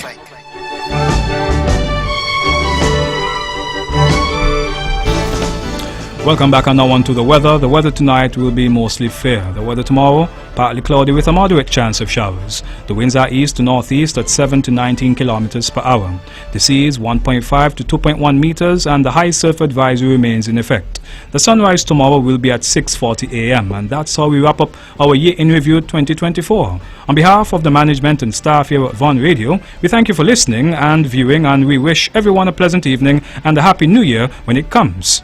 Welcome back, and now on to the weather. The weather tonight will be mostly fair. The weather tomorrow, partly cloudy with a moderate chance of showers. The winds are east to northeast at 7 to 19 kilometers per hour. The sea is 1.5 to 2.1 meters, and the high surf advisory remains in effect. The sunrise tomorrow will be at 6:40 a.m. And that's how we wrap up our Year in Review 2024. On behalf of the management and staff here at Von Radio, we thank you for listening and viewing, and we wish everyone a pleasant evening and a happy new year when it comes.